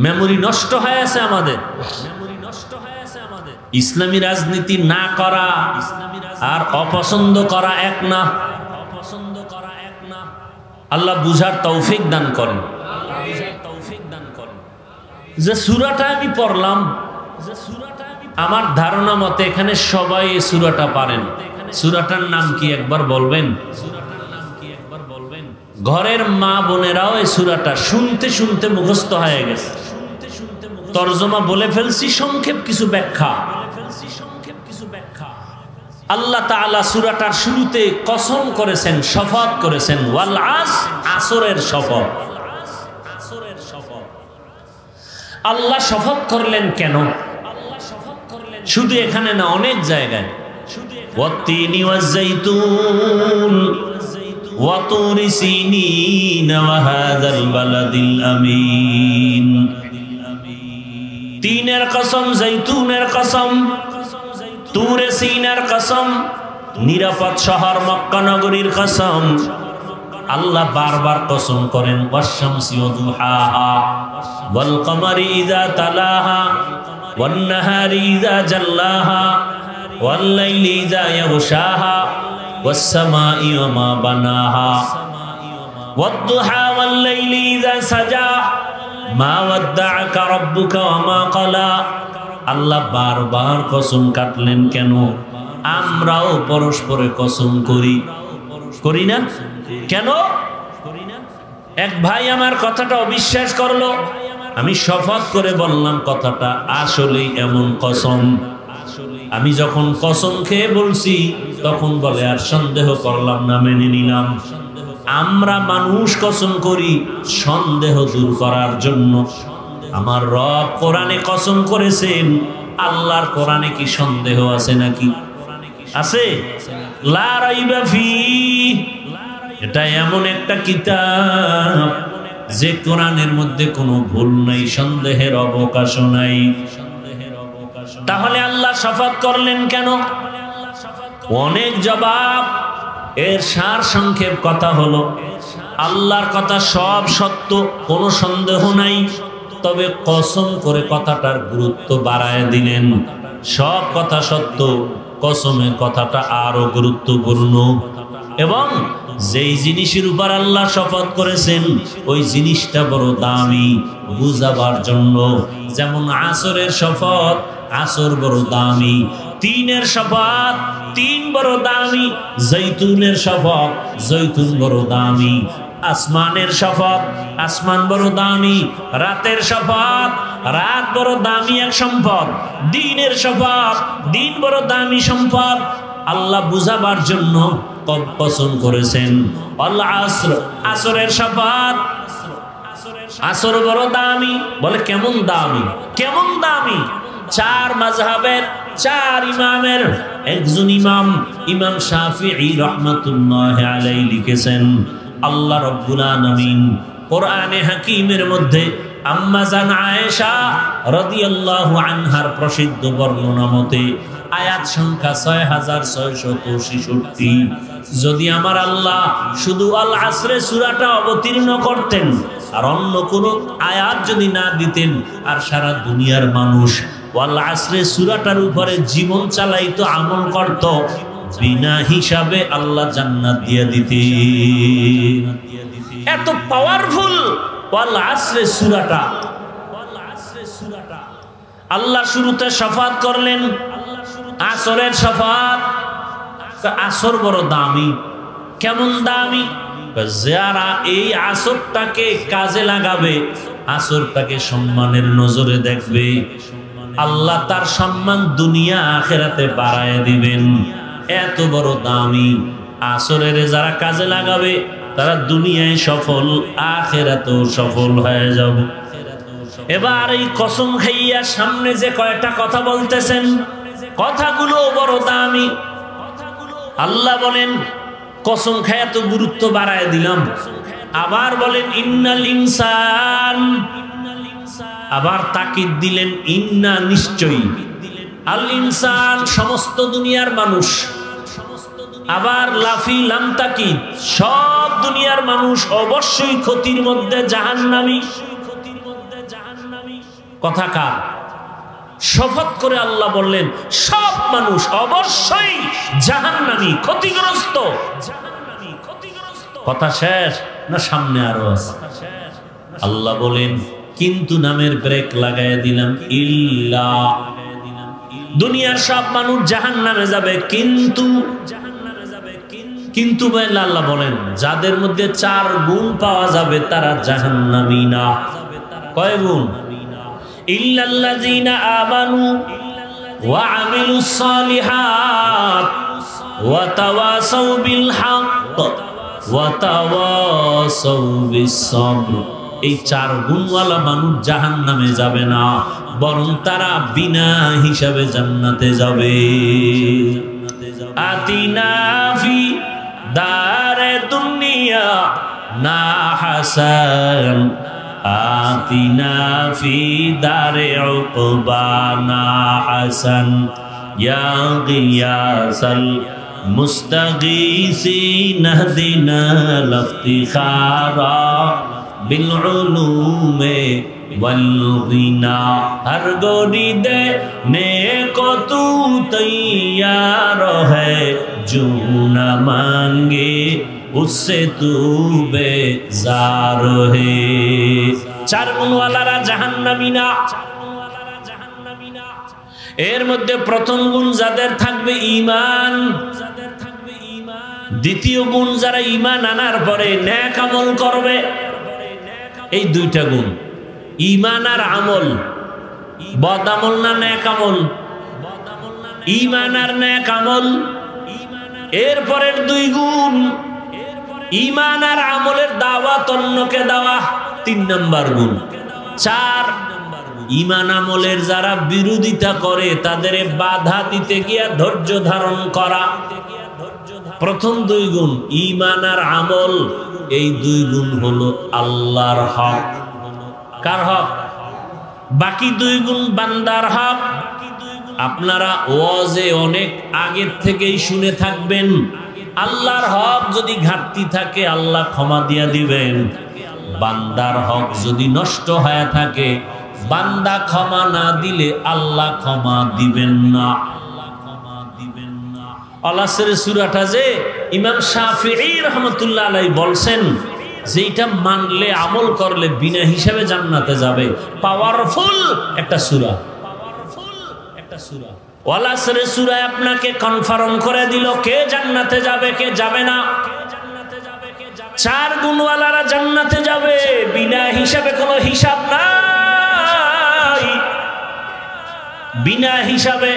মেমোরি নষ্ট হয়ে আছে আমাদের। ইসলামী রাজনীতি না করা আর অপছন্দ করা এক না। আল্লাহ বুঝার তৌফিক দান করেন। যে সূরাটা আমি পড়লাম, আমার ধারণা মতে এখানে সবাই এই সূরাটা পারেন। সূরাটার নাম কি একবার বলবেন? ঘরের মা বোনেরাও এই সূরাটা শুনতে শুনতে মুখস্থ হয়ে গেছে। তরজমা বলে ফেলছি, সংক্ষেপ কিছু ব্যাখ্যা। আল্লাহ তাআলা সূরাটার শুরুতে কসম করেছেন, শপথ করেছেন, ওয়াল আসর, আসরের শপথ। আল্লাহ শপথ করলেন কেন? শুধু এখানে না, অনেক জায়গায়। ওয়াত্তিনি ওয়াজ-যাইতুন ওয়া তুরি সিনিন ওয়া হাযাল বালাদিল আমিন। তিনের কসম, জাইতুনের কসম, তুরে সিনের কসম, নিরাপদ শহর মক্কা নগরীর কসম। আল্লাহ বারবার কসম করেন, ওয়াশ-শামসি ওয়া দুহাহা ওয়াল কমারি ইযা তালাহা ওয়ান নাহারি ইযা জাল্লাহা ওয়াল লাইলি ইযা ইয়াগশাহা ওয়াস সামাই ওয়া মা বানাহা ওয়াদ দুহা ওয়াল লাইলি ইযা সাজা মা ওয়াদ্দাআকা রাব্বুকা ওয়া মা ক্বালা। আল্লাহ বারবার কসম কাটলেন কেন? আমরাও পরস্পরে কসম করি না কেন? এক ভাই আমার কথাটা অবিশ্বাস করলো, আমি শপথ করে বললাম কথাটা আসলেই এমন কসম। আমি যখন কসম খেয়ে বলছি তখন বলে আর সন্দেহ করলাম না, মেনে নিলাম। আমরা মানুষ কসম করি সন্দেহ দূর করার জন্য। আমার রব কোরআনে কসম করেছেন, আল্লাহর কোরআনে কি সন্দেহ আছে নাকি? আছে? লা রাইবা ফীহ। এটা এমন একটা কিতাব যে কোরআনের মধ্যে কোনো ভুল নাই, সন্দেহের অবকাশ নাই। তাহলে আল্লাহ শপথ করলেন কেন? অনেক জবাব। এর সার সংক্ষেপ কথা হলো, আল্লাহর কথা সব সত্য, কোনো সন্দেহ নাই। তবে কসম করে কথাটার গুরুত্ব বাড়ায় দিলেন। সব কথা সত্য, কসমের কথাটা আরো গুরুত্বপূর্ণ। এবং যেই জিনিসের উপর আল্লাহ শপথ করেছেন ওই জিনিসটা বড় দামি, বুঝাবার জন্য। যেমন আসরের শপথ, আসর বড় দামি। তিনের শপথ, তিন বড় দামি। জৈতুনের শপথ, জৈতুন বড় দামি। আসমানের শপথ, আসমান বড় দামি। রাতের শপথ, রাত বড় দামি এক সম্পদ। দিনের শপথ, দিন বড় দামি সম্পদ। আল্লাহ বুঝাবার জন্য কসম করেছেন। আল আসর, আসরের শপথ, আসর বড় দামি। বলে কেমন দামি? কেমন দামি? চার মাযহাবের চার ইমামের একজন ইমাম, ইমাম শাফিঈ রাহমাতুল্লাহি আলাইহি লিখেছেন, আল্লাহ রাব্বুল আলামিন কোরআনে হাকিমের মধ্যে আম্মা জান আয়েশা রাদিয়াল্লাহু আনহার প্রসিদ্ধ বর্ণনা মতে আয়াত সংখ্যা 6666। যদি আমার আল্লাহ শুধু আল আসরে সূরাটা অবতীর্ণ করতেন আর অন্য কোনো আয়াত যদি না দিতেন, আর সারা দুনিয়ার মানুষ ওয়াল আসরে সূরাটার উপরে জীবন চালাইতো, আমল করত, বিনা হিসাবে আল্লাহ জান্নাত দিয়ে দিতেন। এত পাওয়ারফুল ওয়াল আসরে সূরাটা। আল্লাহ শুরুতে শপথ করলেন, আসরের শপথ। আসর বড় দামি। কেমন দামি? যারা এই আসরটাকে কাজে লাগাবে, আসরটাকে সম্মানের নজরে দেখবে, আল্লাহ তার সম্মান দুনিয়া আখিরাতে বাড়ায় দিবেন। এত বড় দামি আসরের যারা কাজে লাগাবে তারা দুনিয়ায় সফল, আখিরাতেও সফল হয়ে যাবে। এবার এই কসম খাইয়া সামনে যে কয়টা কথা বলতেছেন, কথাগুলো বড় দামি। আল্লাহ বলেন কসম খায়া তো গুরুত্ব বাড়ায় দিলাম। আবার বলেন ইন্নাল ইনসান, আবার তাকিদ দিলেন ইন্না নিশ্চয়ই, আল ইনসান সমস্ত দুনিয়ার মানুষ। আবার লাফি লাম তাকিদ, সব দুনিয়ার মানুষ অবশ্যই ক্ষতির মধ্যে জাহান্নামী। কথা কার? শপথ করে আল্লাহ বললেন সব মানুষ অবশ্যই জাহান্নামী, ক্ষতিগ্রস্ত। কথা শেষ না সামনে আরো আছে? আল্লাহ বলেন কিন্তু নামের ব্রেক লাগায় দিলাম, ইল্লা, দুনিয়ার সব মানুষ জাহান্নামে যাবে, কিন্তু কিন্তু আল্লাহ বলেন যাদের মধ্যে 4 গুণ পাওয়া যাবে তারা জাহান্নামী না। কয় গুণ? ইল্লাল্লাযীনা আমানু ওয়া আমিলুস সালিহাত ওয়া তাওয়াসাউ বিল হক ওয়া তাওয়াসাউ বিস সাবর। এই 4 গুণওয়ালা মানুষ জাহান্নামে যাবে না, বরং তারা বিনা হিসাবে জান্নাতে যাবে। আতিনা ফি দারে দুনিয়া না হাসান, আতিনা ফি দারে উকবানা হাসান, ইয়া গিয়াসাল মুস্তাগীসিন হদিনা লফতিখারা বিল উলুমে ওয়াল গিনা। হর গোরি দে নে কো তু তৈয়ার হ্যায়, जो न मांगे उससे तू बेजार है। 4 গুণওয়ালারা জাহান্নামী না। এর মধ্যে প্রথম গুণ যাদের থাকবে ঈমান, দ্বিতীয় গুণ যারা ঈমান আনার পরে নেক আমল করবে। এই 2টা গুণ, ঈমান আর আমল। বদ আমল না নেক আমল? ঈমান আর নেক আমল। এরপরের 2 গুণ ঈমান আর আমলের দাওয়াত অন্যকে দেওয়া, 3 নাম্বার গুণ। 4 ঈমান আমলের যারা বিরোধিতা করে তাদের বাধা দিতে গিয়া ধৈর্য ধারণ করা। প্রথম 2 গুণ ঈমান আর আমল, এই 2 গুণ হলো আল্লাহর হক। কার হক? বাকি 2 গুণ বান্দার হক। আপনারা ওয়াজে অনেক আগের থেকেই শুনে থাকবেন, আল্লাহর হক যদি ঘাটতি থাকে আল্লাহ ক্ষমা দিয়া দিবেন। বান্দার হক যদি নষ্ট হয়ে থাকে, বান্দা ক্ষমা না দিলে আল্লাহ ক্ষমা দিবেন না। আল-আসরের সূরাটা যে ইমাম শাফিঈ রাহমাতুল্লাহ আলাইহি বলছেন যে এটা মানলে আমল করলে বিনা হিসাবে জান্নাতে যাবে, পাওয়ারফুল একটা সূরা। আল-আসরের সূরায় আপনাকে কনফার্ম করে দিল কে জান্নাতে যাবে কে যাবে না। 4 গুণওয়ালারা জান্নাতে যাবে, বিনা হিসাবে, কোনো হিসাব নাই, বিনা হিসাবে।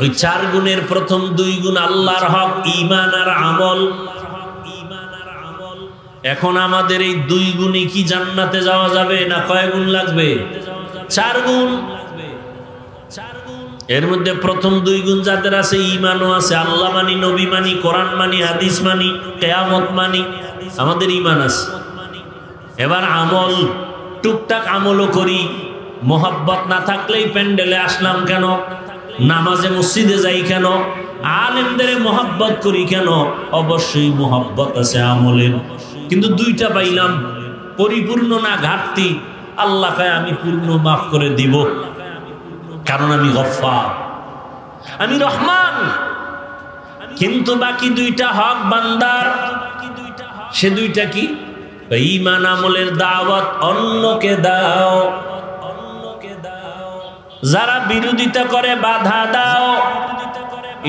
ওই 4 গুণের প্রথম 2 গুণ আল্লাহর হক, ঈমান আর আমল। এখন আমাদের এই 2 গুণে কি জান্নাতে যাওয়া যাবে না কয় গুণ লাগবে? 4 গুণ। এর মধ্যে প্রথম 2 গুণ যাদের আছে, ঈমানও আছে, আল্লাহ মানি, নবী মানি, কোরআন মানি, হাদিস মানি, কিয়ামত মানি, আমাদের ঈমান আছে। এবার আমল, টুকটাক আমলও করি। মোহাব্বত না থাকলেই প্যান্ডেলে আসলাম কেন? নামাজে মসজিদে যাই কেন? আলেমদের মোহাব্বত করি কেন? অবশ্যই মোহাব্বত আছে আমলের, কিন্তু 2টা পাইলাম, পরিপূর্ণ না, ঘাটতি। আল্লাহ কয় আমি পূর্ণ মাফ করে দিব, কারণ আমি গফফার, আমি রহমান। কিন্তু বাকি 2টা হক বান্দার। সে 2টা কি? ঈমান আমলের দাওয়াত অন্যকে দাও, যারা বিরোধিতা করে বাধা দাও,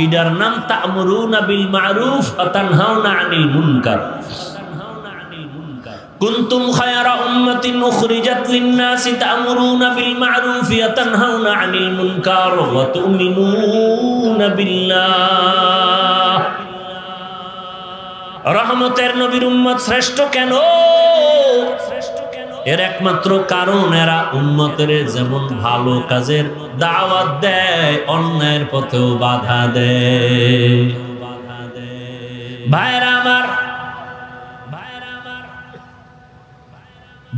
এটার নাম তা'মুরুনা বিল মা'রুফ ওয়া তানহাউনা আনিল মুনকার। কুনতুম খায়রা উম্মাতিন উখরিজাত লিন-নাসি তা'মুরুনা বিল মা'রুফ ওয়া তানহাউনা আনিল মুনকার ওয়া তু'মিনুনা বিল্লাহ। রহমতের নবীর উম্মত শ্রেষ্ঠ কেন? এর একমাত্র কারণ এরা উম্মতের যেমন ভালো কাজের দাওয়াত দেয়, অন্যায়ের পথেও বাধা দেয়। ভাইরা আমার,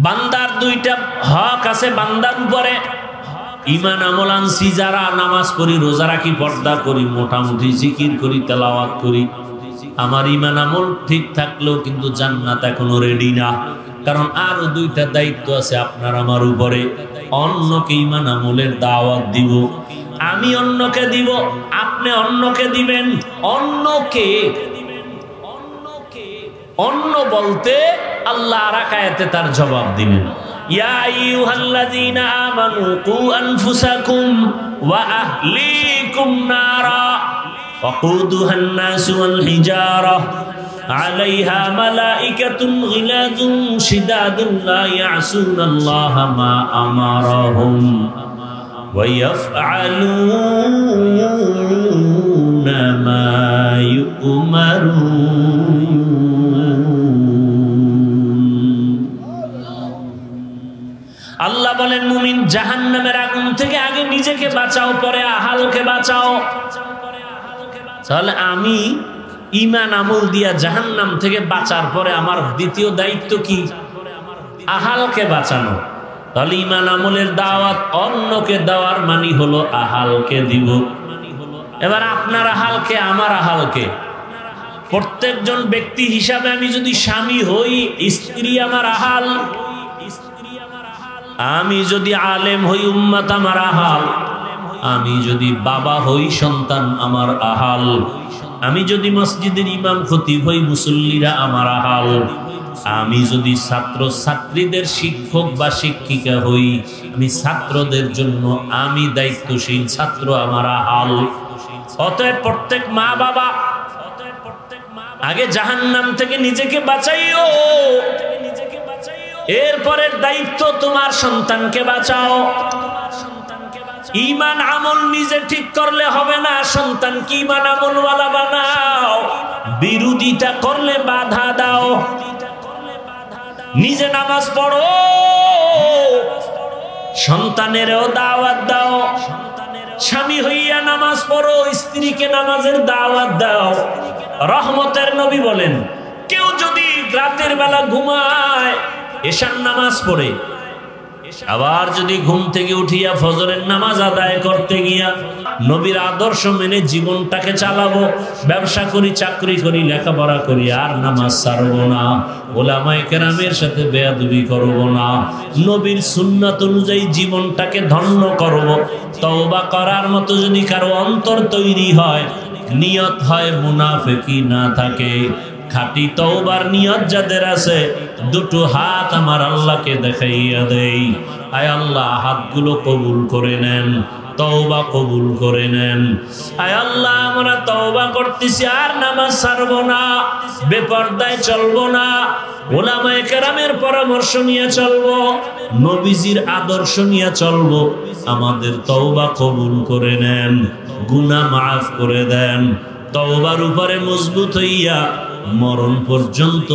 বান্দার দুইটা হক আছে বান্দার উপরে। ঈমান আমল আনছি যারা, নামাজ পড়ি, রোজা রাখি, পর্দা করি, মোটামুটি জিকির করি, তেলাওয়াত করি, আমার ঈমান আমল ঠিক থাকলেও কিন্তু জান্নাত এখনো রেডি না। কারণ আরো দুইটা দায়িত্ব আছে আপনার আমার উপরে। অন্যকে ঈমান আমলের দাওয়াত দিব, আমি অন্যকে দিব, আপনি অন্যকে দিবেন। অন্যকে, অন্য বলতে আল্লাহ রাকায়াতে তার জবাব দিবেন, ইয়া আইয়ুহাল্লাযীনা আমানু কু আনফুসাকুম ওয়া আহলিকুম নারা ওয়াকুদুহান নাসু ওয়াল হিজারা আলাইহা মালাইকাতুন গিলাযুন শিদাদুন লা ইয়াসুনাল্লাহা মা আমারাহুম ওয়া ইয়াফআলুনা মা ইউমারুন। আল্লাহ বলেন, মুমিন জাহান্নামের আগুন থেকে আগে নিজেকে বাঁচাও, পরে আহালকে বাঁচাও। তাহলে আমি ঈমান আমল দিয়া জাহান্নাম থেকে বাঁচার পরে আমার দ্বিতীয় দায়িত্ব কি? আহালকে বাঁচানো। তাহলে ঈমান আমলের দাওয়াত অন্যকে দেওয়ার মানে হলো আহালকে দিব। এবার আপনার আহালকে, আমার আহালকে, প্রত্যেকজন ব্যক্তি হিসাবে আমি যদি স্বামী হই, স্ত্রী আমার আহাল। আমি যদি আলেম হই, উম্মত আমার আহাল। আমি যদি বাবা হই, সন্তান আমার আহাল। আমি যদি মসজিদের ইমাম খতিব হই, মুসল্লিরা আমার আহাল। আমি যদি ছাত্র ছাত্রীদের শিক্ষক বা শিক্ষিকা হই, আমি ছাত্রদের জন্য আমি দায়িত্বশীল, ছাত্র আমার আহাল। অতএব প্রত্যেক মা বাবা আগে জাহান্নাম থেকে নিজেকে বাঁচাইও, এরপরের দায়িত্ব তোমার সন্তানকে বাঁচাও। ঈমান আমল নিজে ঠিক করলে হবে না, সন্তানকে ঈমান আমলওয়ালা বানাও। বিরোধিতা করলে বাধা দাও। নিজে নামাজ পড়ো, সন্তানেরও দাওয়াত দাও। স্বামী হইয়া নামাজ পড়ো, স্ত্রীকে নামাজের দাওয়াত দাও। রহমতের নবী বলেন, কেউ যদি রাতের বেলা ঘুমায়, এশার নামাজ পড়ে, আবার যদি ঘুম থেকে উঠিয়া ফজরের নামাজ আদায় করতে গিয়া নবীর আদর্শ মেনে জীবনটাকে চালাবো, ব্যবসা করি, চাকরি করি, লেখাপড়া করি, আর নামাজ ছাড়বো না, ওলামায়ে কেরামের সাথে বেয়াদবি করবো না, নবীর সুন্নাত অনুযায়ী জীবনটাকে ধন্য করব। তওবা করার মতো যদি কারো অন্তর তৈরি হয়, নিয়ত হয় মুনাফিকি না থাকে, খাঁটি তওবার নিয়ত যাদের আছে, দুটো হাত আমার আল্লাহকে দেখাইয়া দেই, আয় আল্লাহ হাতগুলো কবুল করে নেন, তওবা কবুল করে নেন। আয় আল্লাহ আমরা তওবা করতেছি, আর নামাজ ছাড়বো না, বেপরদায় চলবো না, ওলামায়ে কেরামের পরামর্শ নিয়ে চলবো, নবীজির আদর্শ নিয়ে চলবো। আমাদের তওবা কবুল করে নেন, গুনাহ মাফ করে দেন। তওবার উপরে মজবুত হইয়া মরণ পর্যন্ত